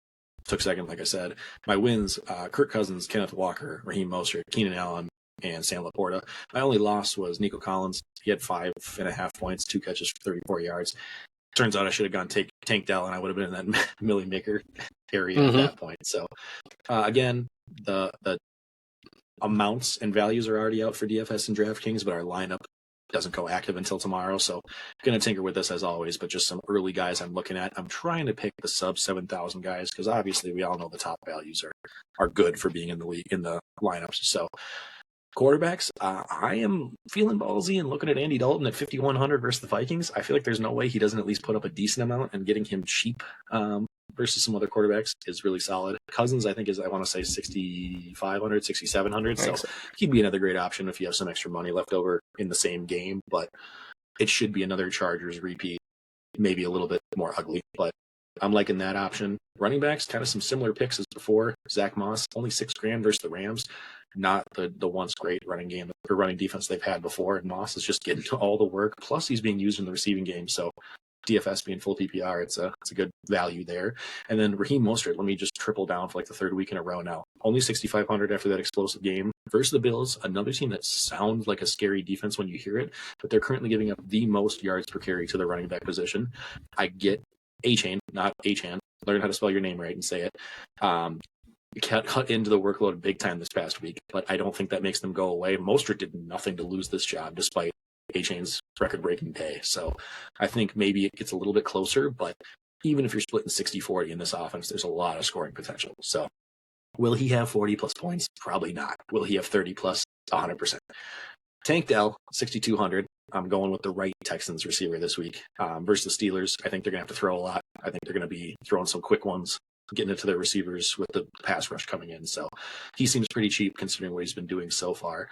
took second, like I said. My wins: Kirk Cousins, Kenneth Walker, Raheem Mostert, Keenan Allen, and Sam Laporta. My only loss was Nico Collins. He had 5.5 points, 2 catches for 34 yards. Turns out I should have gone Tank Dell, and I would have been in that Millie Maker area at that point. So, again, the amounts and values are already out for DFS and DraftKings, but our lineup doesn't go active until tomorrow. So I'm going to tinker with this as always, but just some early guys I'm looking at. I'm trying to pick the sub 7,000 guys because obviously we all know the top values are good for being in the league, in the lineups. So quarterbacks, I am feeling ballsy and looking at Andy Dalton at 5,100 versus the Vikings. I feel like there's no way he doesn't at least put up a decent amount, and getting him cheap versus some other quarterbacks is really solid. Cousins, I think, is, I want to say 6,500, 6,700. So he'd be another great option if you have some extra money left over in the same game, but it should be another Chargers repeat, maybe a little bit more ugly, but I'm liking that option. Running backs, kind of some similar picks as before. Zach Moss, only $6,000 versus the Rams. Not the once great running game or running defense they've had before, and Moss is just getting to all the work. Plus, he's being used in the receiving game, so DFS being full PPR, it's a good value there. And then Raheem Mostert, let me just triple down for like the 3rd week in a row now. Only 6,500 after that explosive game versus the Bills, another team that sounds like a scary defense when you hear it, but they're currently giving up the most yards per carry to the running back position. I get A-Chain, not A-Chan. Learn how to spell your name right and say it. Cut into the workload big time this past week, but I don't think that makes them go away. Mostert did nothing to lose this job despite A-Chain's record-breaking day. So I think maybe it gets a little bit closer, but even if you're splitting 60-40 in this offense, there's a lot of scoring potential. So will he have 40-plus points? Probably not. Will he have 30-plus? 100%. Tank Dell, 6,200. I'm going with the right Texans receiver this week versus the Steelers. I think they're going to have to throw a lot. I think they're going to be throwing some quick ones, getting into their receivers with the pass rush coming in. So he seems pretty cheap considering what he's been doing so far.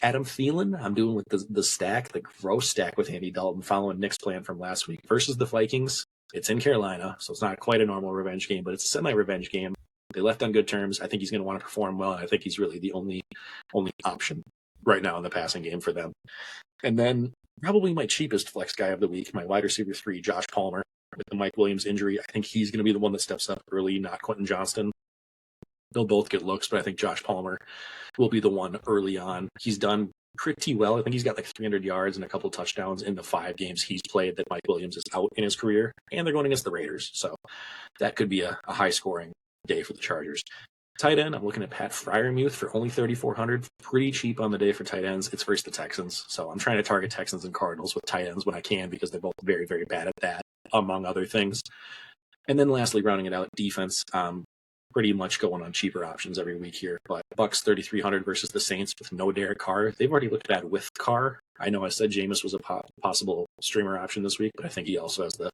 Adam Thielen, I'm doing with the stack, the gross stack with Andy Dalton, following Nick's plan from last week versus the Vikings. It's in Carolina, so it's not quite a normal revenge game, but it's a semi-revenge game. They left on good terms. I think he's going to want to perform well, and I think he's really the only option right now in the passing game for them. And then probably my cheapest flex guy of the week, my wide receiver 3, Josh Palmer, with the Mike Williams injury. I think he's going to be the one that steps up early, not Quentin Johnston. They'll both get looks, but I think Josh Palmer will be the one early on. He's done pretty well. I think he's got like 300 yards and a couple touchdowns in the 5 games he's played that Mike Williams is out in his career, and they're going against the Raiders. So that could be a high-scoring day for the Chargers. Tight end, I'm looking at Pat Freiermuth for only $3,400. Pretty cheap on the day for tight ends. It's versus the Texans. So I'm trying to target Texans and Cardinals with tight ends when I can because they're both very, very bad at that, among other things. And then lastly, rounding it out, defense. Pretty much going on cheaper options every week here. But Bucks 3,300 versus the Saints with no Derek Carr. They've already looked bad with Carr. I know I said Jameis was a possible streamer option this week, but I think he also has the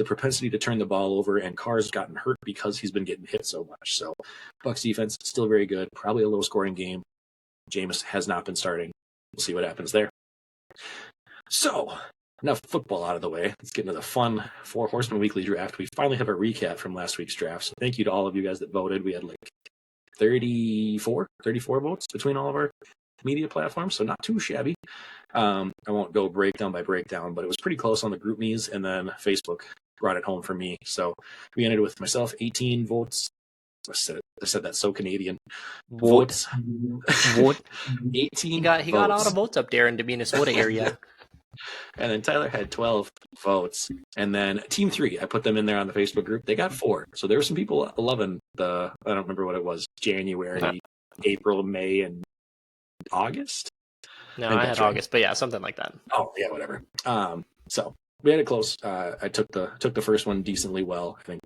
propensity to turn the ball over, and Carr's gotten hurt because he's been getting hit so much. So Bucks defense still very good. Probably a low-scoring game. Jameis has not been starting. We'll see what happens there. So enough football out of the way. Let's get into the fun Four Horsemen Weekly Draft. We finally have a recap from last week's draft. So thank you to all of you guys that voted. We had like 34 votes between all of our media platforms, so not too shabby. I won't go breakdown by breakdown, but it was pretty close on the group me's, and then Facebook brought it home for me. So we ended with myself 18 votes. I said that so Canadian. Votes. 18. He got all the votes up there in the Minnesota area. And then Tyler had 12 votes. And then Team 3, I put them in there on the Facebook group. They got 4. So there were some people loving I don't remember what it was, January, April, May, and August? No, I had August, but yeah, something like that. Oh, yeah, whatever. So we had it close. I took the first one decently well. I think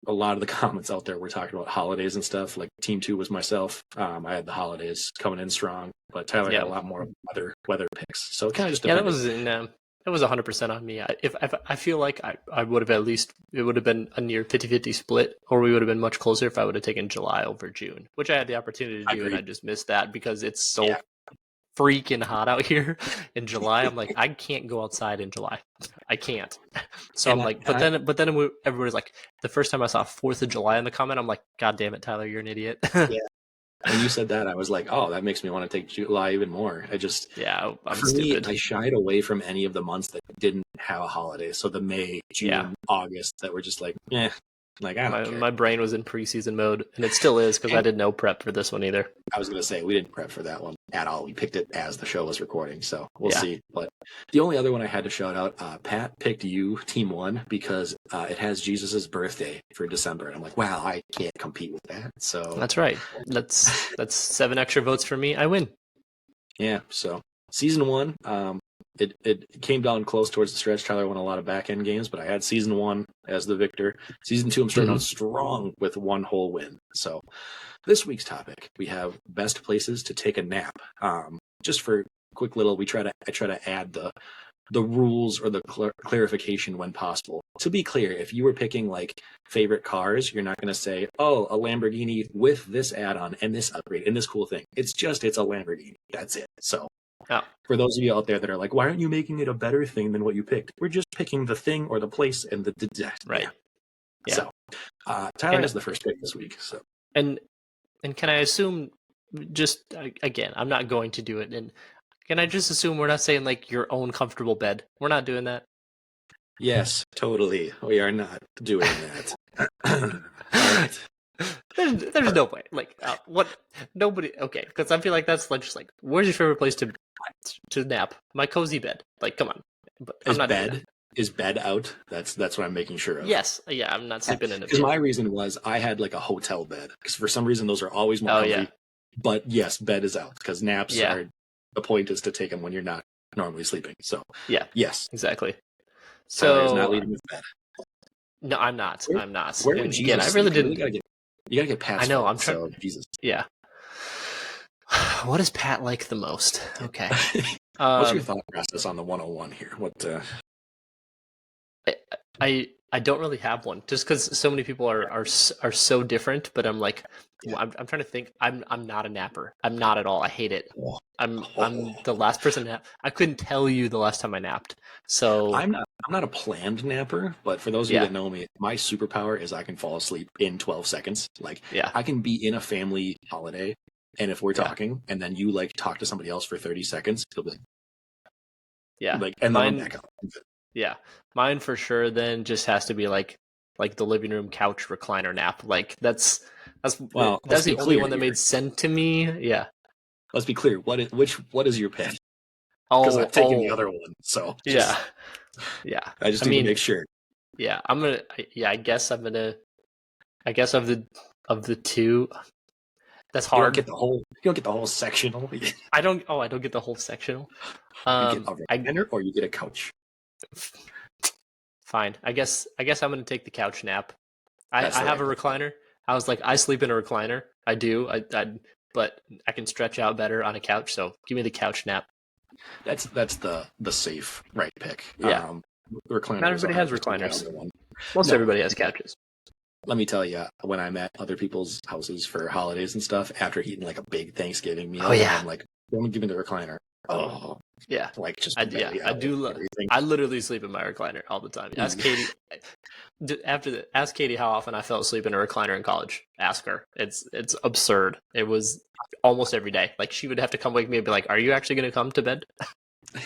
a lot of the comments out there were talking about holidays and stuff. Like Team 2 was myself. I had the holidays coming in strong, but Tyler had a lot more weather picks. So it kind of just depended. That was 100% on me. I feel like I would have it would have been a near 50-50 split, or we would have been much closer if I would have taken July over June, which I had the opportunity to do, and I just missed that because it's so freaking hot out here in July. I'm like, I can't go outside in July. I can't. So I'm like, but then everybody's like, the first time I saw 4th of July in the comment, I'm like, God damn it, Tyler, you're an idiot. Yeah. When you said that, I was like, oh, that makes me want to take July even more. I'm stupid. I shied away from any of the months that didn't have a holiday. So the May, June, August that were just like, like I don't care. My brain was in preseason mode, and it still is because I did no prep for this one either. I was going to say, we didn't prep for that one at all. We picked it as the show was recording, so we'll see. But the only other one I had to shout out, Pat picked you, Team 1, because it has Jesus' birthday for December. And I'm like, wow, I can't compete with that. So that's right. That's 7 extra votes for me. I win. Yeah, so Season 1, it came down close towards the stretch. Tyler won a lot of back-end games, but I had Season 1 as the victor. Season 2, I'm starting out strong with 1 whole win. So this week's topic, we have best places to take a nap. Just for quick little, I try to add the rules or the clarification when possible. To be clear, if you were picking like favorite cars, you're not going to say, oh, a Lamborghini with this add-on and this upgrade and this cool thing. It's a Lamborghini. That's it. So for those of you out there that are like, why aren't you making it a better thing than what you picked? We're just picking the thing or the place and the right. Yeah. So Tyler has the first pick this week. So and can I assume, just again, I'm not going to do it. And can I just assume we're not saying like your own comfortable bed? We're not doing that. Yes, totally. We are not doing that. Right. There's no way. Like what? Nobody. Okay, because I feel like that's just like, where's your favorite place to nap? My cozy bed. Like, come on. But Is bed out? That's what I'm making sure of. Yes. Yeah, I'm not sleeping in a bed. Because my reason was I had like a hotel bed. Because for some reason those are always more comfy. Yeah. But yes, bed is out. Because naps are, the point is to take them when you're not normally sleeping. So yes. Exactly. So is not leading with bed. No, I'm not. I'm not. Where would Jesus I really didn't. You gotta get past. I know. I'm trying. So, Jesus. Yeah. What does Pat like the most? Okay. What's your thought process on the 101 here? What? I don't really have one, just because so many people are so different. But I'm like, I'm trying to think. I'm not a napper. I'm not at all. I hate it. I'm the last person to nap. I couldn't tell you the last time I napped. So I'm not a planned napper, but for those of you that know me, my superpower is I can fall asleep in 12 seconds. Like, I can be in a family holiday, and if we're talking, and then you like talk to somebody else for 30 seconds, you'll be like, and then I'm back up. Yeah, mine for sure. Then just has to be like the living room couch recliner nap. Like that's the only one that made sense to me. Yeah. Let's be clear. What is your pick? Because I'm taking the other one. So yeah. I just need to make sure. Yeah, I'm gonna. Yeah, I guess of the two. That's hard. You don't get the whole sectional. I don't. Oh, I don't get the whole sectional. You get a recliner or you get a couch. Fine. I guess I'm gonna take the couch nap. I have a recliner. I was like, I sleep in a recliner. I do. But I can stretch out better on a couch. So give me the couch nap. That's the safe right pick. Yeah. Recliner. Not everybody has recliners. Most everybody has couches. Let me tell you, when I'm at other people's houses for holidays and stuff, after eating like a big Thanksgiving meal, I'm like, don't give me the recliner. Oh, yeah. Like just I do. I literally sleep in my recliner all the time. Ask Katie. Ask Katie how often I fell asleep in a recliner in college. Ask her. It's absurd. It was almost every day. Like she would have to come wake me and be like, "Are you actually going to come to bed?"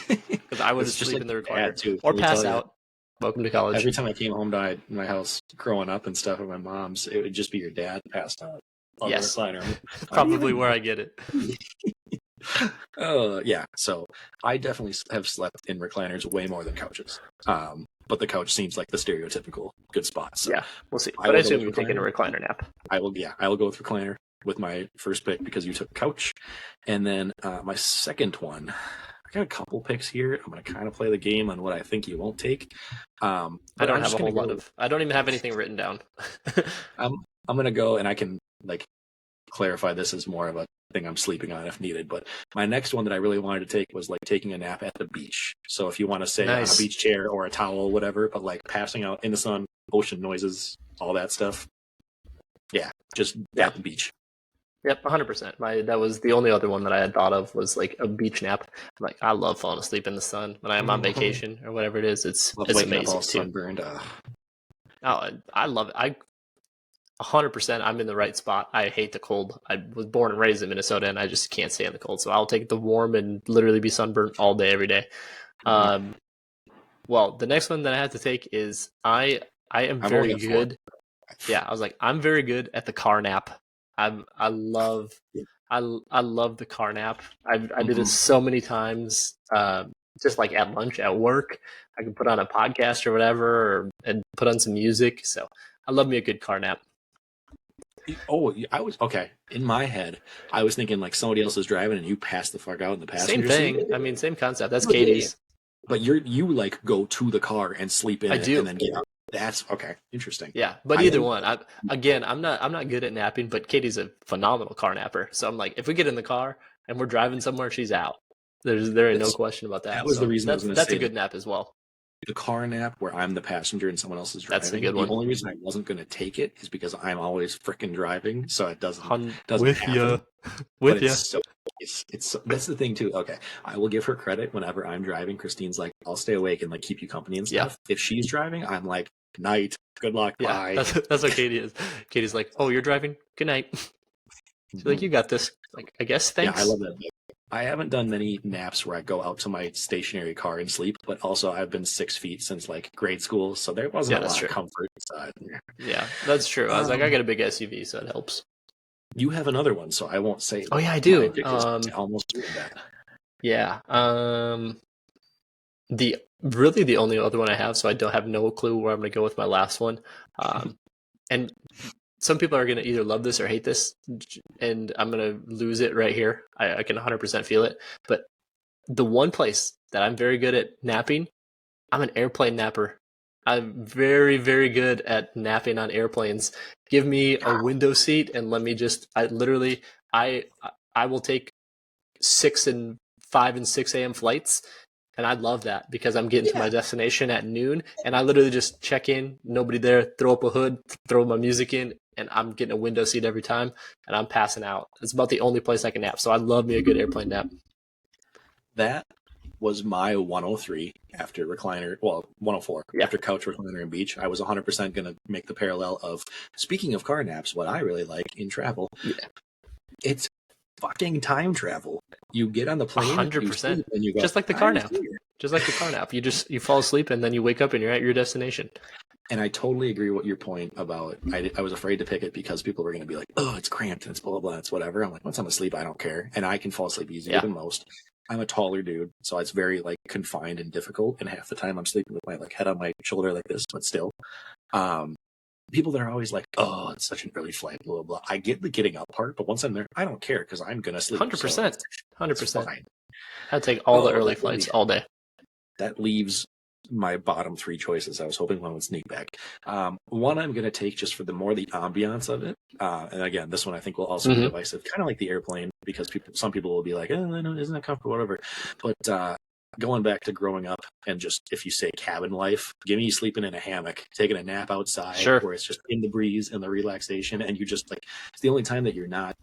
Because I would sleep in the recliner too, or pass out. Welcome to college. Every time I came home to my house growing up and stuff at my mom's, it would just be your dad passed out on the recliner. Probably where I get it. Yeah. So I definitely have slept in recliners way more than couches. But the couch seems like the stereotypical good spot. So yeah, we'll see. But I assume you're taking a recliner nap. I will go with recliner with my first pick because you took couch. And then my second one, I got a couple picks here. I'm going to kind of play the game on what I think you won't take. I don't have a whole lot of. I don't even have anything written down. I'm going to go, and I can like clarify this as more of a thing I'm sleeping on if needed. But my next one that I really wanted to take was like taking a nap at the beach. So if you want to say on a beach chair or a towel, whatever, but like passing out in the sun, ocean noises, all that stuff. Yeah, just at the beach. Yep, 100%. That was the only other one that I had thought of was like a beach nap. Like I love falling asleep in the sun when I'm on vacation or whatever it is. It's amazing all too. Sunburned. Oh, I love it. 100%. I'm in the right spot. I hate the cold. I was born and raised in Minnesota, and I just can't stand the cold. So I'll take the warm and literally be sunburnt all day, every day. Well, the next one that I have to take is I am very good. Yeah, I was like, I'm very good at the car nap. I love the car nap. I did it so many times. Just like at lunch, at work, I can put on a podcast or whatever, and put on some music. So I love me a good car nap. Oh, I was okay. In my head, I was thinking like somebody else is driving and you pass the fuck out in the passenger seat. Same thing. I mean, same concept. That's Katie's. But you like go to the car and sleep in it and then get out. That's okay. Interesting. Yeah, but either one. I'm not good at napping, but Katie's a phenomenal car napper. So I'm like, if we get in the car and we're driving somewhere, she's out. There ain't no question about that. That was the reason I was going to say. That's a good nap as well. The car nap where I'm the passenger and someone else is driving. That's a good one. The only reason I wasn't going to take it is because I'm always freaking driving, so it doesn't with happen. With you. It's that's the thing too. Okay, I will give her credit whenever I'm driving. Christine's like, I'll stay awake and like keep you company and stuff. Yeah. If she's driving, I'm like, night, good luck, bye. That's what Katie is. Katie's like, oh, you're driving, good night. She's like, you got this. Like, I guess, thanks. Yeah, I love that. I haven't done many naps where I go out to my stationary car and sleep, but also I've been 6 feet since like grade school, so there wasn't a lot of comfort inside. Yeah, that's true. I was like, I got a big SUV, so it helps. You have another one, so I won't say. Oh yeah, I do. Almost doing that. Yeah. The only other one I have, so I don't have no clue where I'm going to go with my last one. And some people are going to either love this or hate this, and I'm going to lose it right here. I can 100% feel it. But the one place that I'm very good at napping, I'm an airplane napper. I'm very, very good at napping on airplanes. Give me a window seat and let me just, I will take 5 and 6 a.m. flights And I love that because I'm getting to my destination at noon, and I literally just check in, nobody there, throw up a hood, throw my music in, and I'm getting a window seat every time, and I'm passing out. It's about the only place I can nap, so I love me a good airplane nap. That was my 103 after recliner, 104 after couch, recliner, and beach. I was 100% going to make the parallel of, speaking of car naps, what I really like in travel, it's fucking time travel. You get on the plane, 100%, and you go, just like the car nap. Just like the car nap. You fall asleep and then you wake up and you're at your destination. And I totally agree with your point about, I was afraid to pick it because people were going to be like, oh, it's cramped and it's blah, blah, blah, it's whatever. I'm like, once I'm asleep, I don't care. And I can fall asleep easier than most. I'm a taller dude, so it's very like confined and difficult. And half the time I'm sleeping with my like head on my shoulder like this, but still. People that are always like, oh, it's such an early flight, blah, blah, blah. I get the getting up part, but once I'm there, I don't care because I'm going to sleep. 100%. 100%. Fine. I'd take all the early flights all day. That leaves my bottom three choices. I was hoping one would sneak back. One I'm going to take just for the ambiance of it. And again, this one I think will also be divisive, kind of like the airplane, because some people will be like, oh, no, isn't that comfortable, whatever. But going back to growing up and just, if you say cabin life, give me sleeping in a hammock, taking a nap outside where it's just in the breeze and the relaxation. And you just like, it's the only time that you're not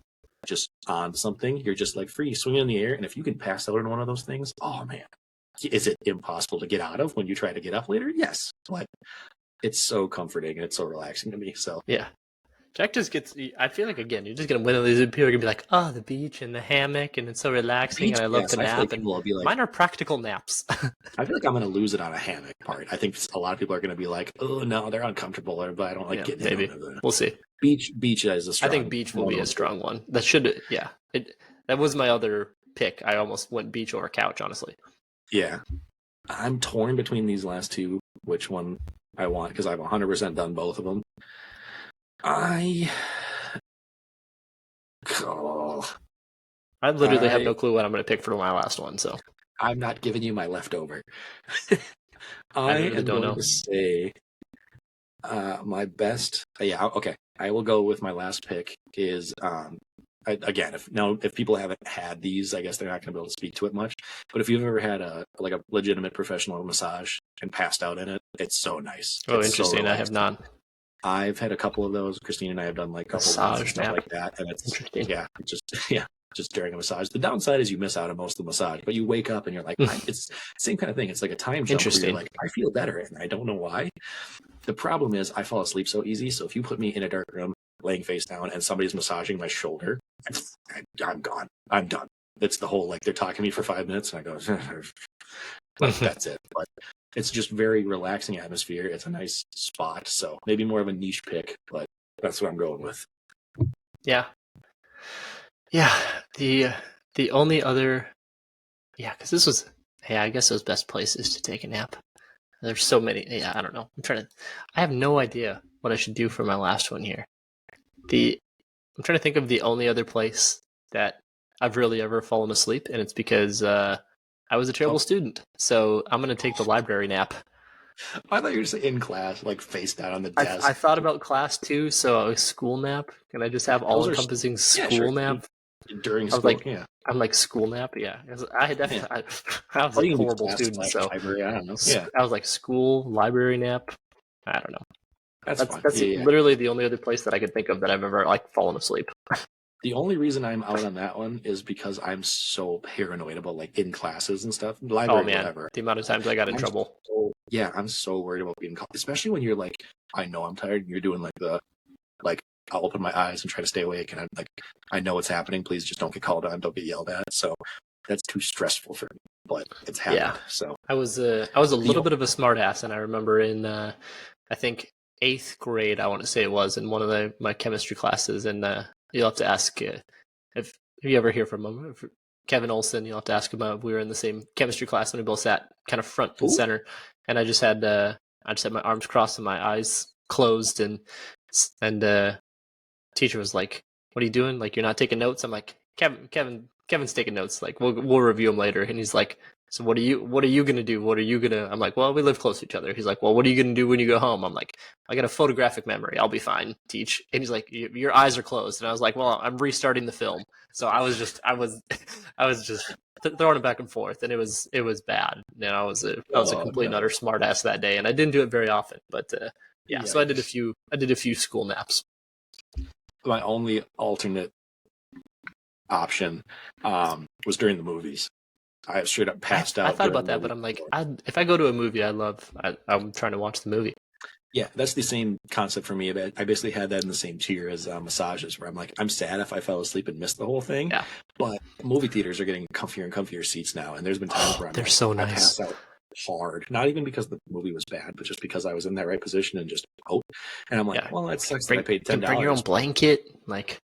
just on something. You're just like free, swinging in the air. And if you can pass out in one of those things, oh man, is it impossible to get out of when you try to get up later? Yes, but it's so comforting and it's so relaxing to me. So yeah, Jack just gets. I feel like again, you're just gonna win all these people are gonna be like, oh, the beach and the hammock, and it's so relaxing, and I love to nap. And will be like, mine are practical naps. I feel like I'm gonna lose it on a hammock part. I think a lot of people are gonna be like, oh no, they're uncomfortable, or but I don't like getting. Maybe we'll see. Beach is a strong. I think beach will be a strong one. That should. Yeah, that was my other pick. I almost went beach over couch, honestly. Yeah, I'm torn between these last two, which one I want, because I've 100% done both of them. I literally have no clue what I'm going to pick for my last one, so I'm not giving you my leftover. I am going to say my best. Yeah, okay. I will go with my last pick is again, if people haven't had these, I guess they're not going to be able to speak to it much. But if you've ever had a legitimate professional massage and passed out in it, it's so nice. Oh, it's interesting. I have not. I've had a couple of those. Christine and I have done like a couple of stuff like that, and it's interesting. Just during a massage. The downside is you miss out on most of the massage, but you wake up and you're like, it's the same kind of thing. It's like a time jump. Where you're like, I feel better, and I don't know why. The problem is I fall asleep so easy. So if you put me in a dark room, laying face down, and somebody's massaging my shoulder, I'm gone. I'm done. It's the whole like they're talking to me for 5 minutes, and I go, that's it. But it's just very relaxing atmosphere. It's a nice spot. So maybe more of a niche pick, but that's what I'm going with. Yeah. Yeah. The only other, because this was, I guess those best places to take a nap. There's so many. Yeah, I don't know. I have no idea what I should do for my last one here. I'm trying to think of the only other place that I've really ever fallen asleep, and it's because I was a terrible student. So I'm going to take the library nap. I thought you were just in class, like face down on the desk. I thought about class too, so a school nap. Can I just have all-encompassing school nap? During school, I'm like school nap, I definitely, I was a horrible student, so library, I don't know. I was like school, library nap. I don't know. That's literally the only other place that I could think of that I've ever fallen asleep. The only reason I'm out on that one is because I'm so paranoid about in classes and stuff. Library, whatever. The amount of times I got in trouble. I'm so worried about being called, especially when you're like, I know I'm tired, and you're doing I'll open my eyes and try to stay awake, and I'm like, I know what's happening. Please just don't get called on, don't get yelled at. So that's too stressful for me, but it's happened. Yeah. So I was a little bit of a smartass, and I remember in I think 8th grade, I want to say it was, in one of my chemistry classes, and you'll have to ask if you ever hear from him, Kevin Olson. You'll have to ask him. We were in the same chemistry class, and we both sat kind of front and center. And I just had my arms crossed and my eyes closed, and teacher was like, "What are you doing? Like, you're not taking notes?" I'm like, Kevin's taking notes. Like, we'll review them later. And he's like, So what are you going to do? What are you going to, I'm like, well, we live close to each other. He's like, well, what are you going to do when you go home? I'm like, I got a photographic memory. I'll be fine, teach. And he's like, your eyes are closed. And I was like, well, I'm restarting the film. So I was just throwing it back and forth, and it was bad. And I was a complete and utter smart ass that day, and I didn't do it very often, but yeah. So I did a few school naps. My only alternate option was during the movies. I straight up passed out. I thought about that, but I'm like, if I go to a movie I'm trying to watch the movie. Yeah, that's the same concept for me. I basically had that in the same tier as massages, where I'm like, I'm sad if I fell asleep and missed the whole thing. Yeah. But movie theaters are getting comfier and comfier seats now, and there's been times where they're so nice. I passed out hard, not even because the movie was bad, but just because I was in that right position and just and I'm like, well, that sucks that I paid $10. Bring your own blanket, like.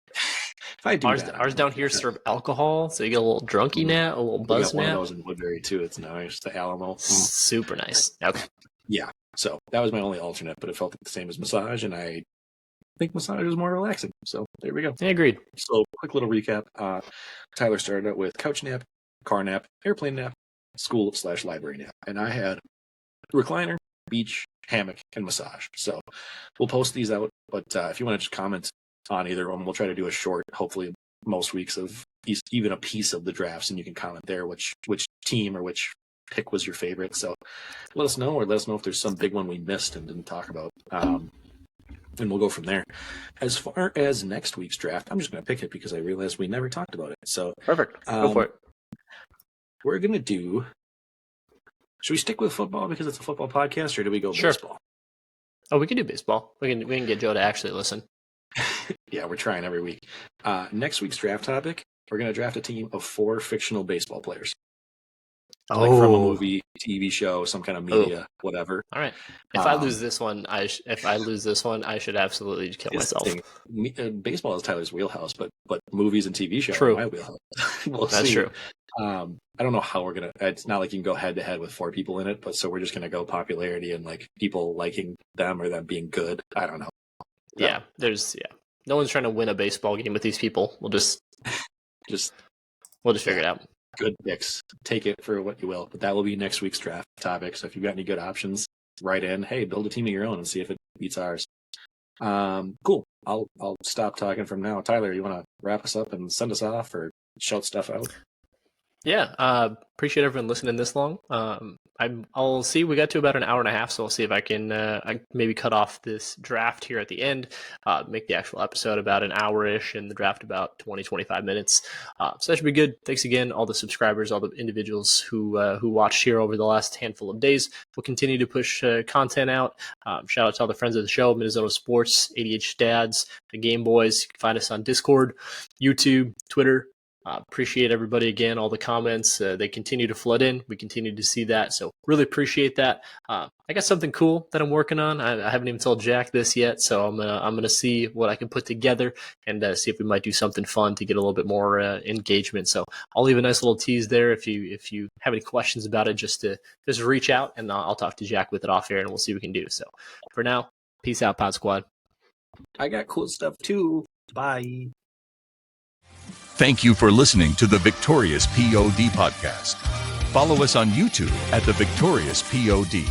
If I do ours down here serve alcohol, so you get a little drunky nap, a little buzz nap. One of those in Woodbury too. It's nice. The Alamo. Super nice. Okay. Yeah. So that was my only alternate, but it felt the same as massage, and I think massage is more relaxing. So there we go. I agreed. So quick little recap. Tyler started out with couch nap, car nap, airplane nap, school/library nap, and I had recliner, beach, hammock, and massage. So we'll post these out, but if you want to just comment on either one, we'll try to do a short, hopefully most weeks of even a piece of the drafts, and you can comment there which team or which pick was your favorite. So let us know if there's some big one we missed and didn't talk about, and we'll go from there. As far as next week's draft, I'm just going to pick it because I realized we never talked about it. So perfect. Go for it. We're going to do, should we stick with football because it's a football podcast, or do we go baseball? Oh, we can do baseball. We can get Joe to actually listen. Yeah, we're trying every week. Next week's draft topic, we're going to draft a team of 4 fictional baseball players. Like from a movie, TV show, some kind of media, whatever. All right. If I lose this one, I should absolutely kill myself. Baseball is Tyler's wheelhouse, but movies and TV shows are my wheelhouse. That's true. I don't know how we're gonna. It's not like you can go head to head with 4 people in it, but so we're just gonna go popularity and like people liking them or them being good. I don't know. Yeah, no one's trying to win a baseball game with these people. We'll just figure it out. Good picks. Take it for what you will. But that will be next week's draft topic. So if you've got any good options, write in. Hey, build a team of your own and see if it beats ours. Cool. I'll stop talking from now. Tyler, you want to wrap us up and send us off or shout stuff out? Yeah, appreciate everyone listening this long. I'll see. We got to about an hour and a half, so I'll see if I can I maybe cut off this draft here at the end, make the actual episode about an hour-ish, and the draft about 20-25 minutes. So that should be good. Thanks again, all the subscribers, all the individuals who watched here over the last handful of days. We'll continue to push content out. Shout out to all the friends of the show, Minnesota Sports, ADH Dads, the Game Boys. You can find us on Discord, YouTube, Twitter. Appreciate everybody again, all the comments. They continue to flood in. We continue to see that. So really appreciate that. I got something cool that I'm working on. I haven't even told Jack this yet. So I'm gonna see what I can put together and see if we might do something fun to get a little bit more engagement. So I'll leave a nice little tease there. If you have any questions about it, just reach out and I'll talk to Jack with it off air and we'll see what we can do. So for now, peace out, Pod Squad. I got cool stuff too. Bye. Thank you for listening to the Victorious POD podcast. Follow us on YouTube at the Victorious POD.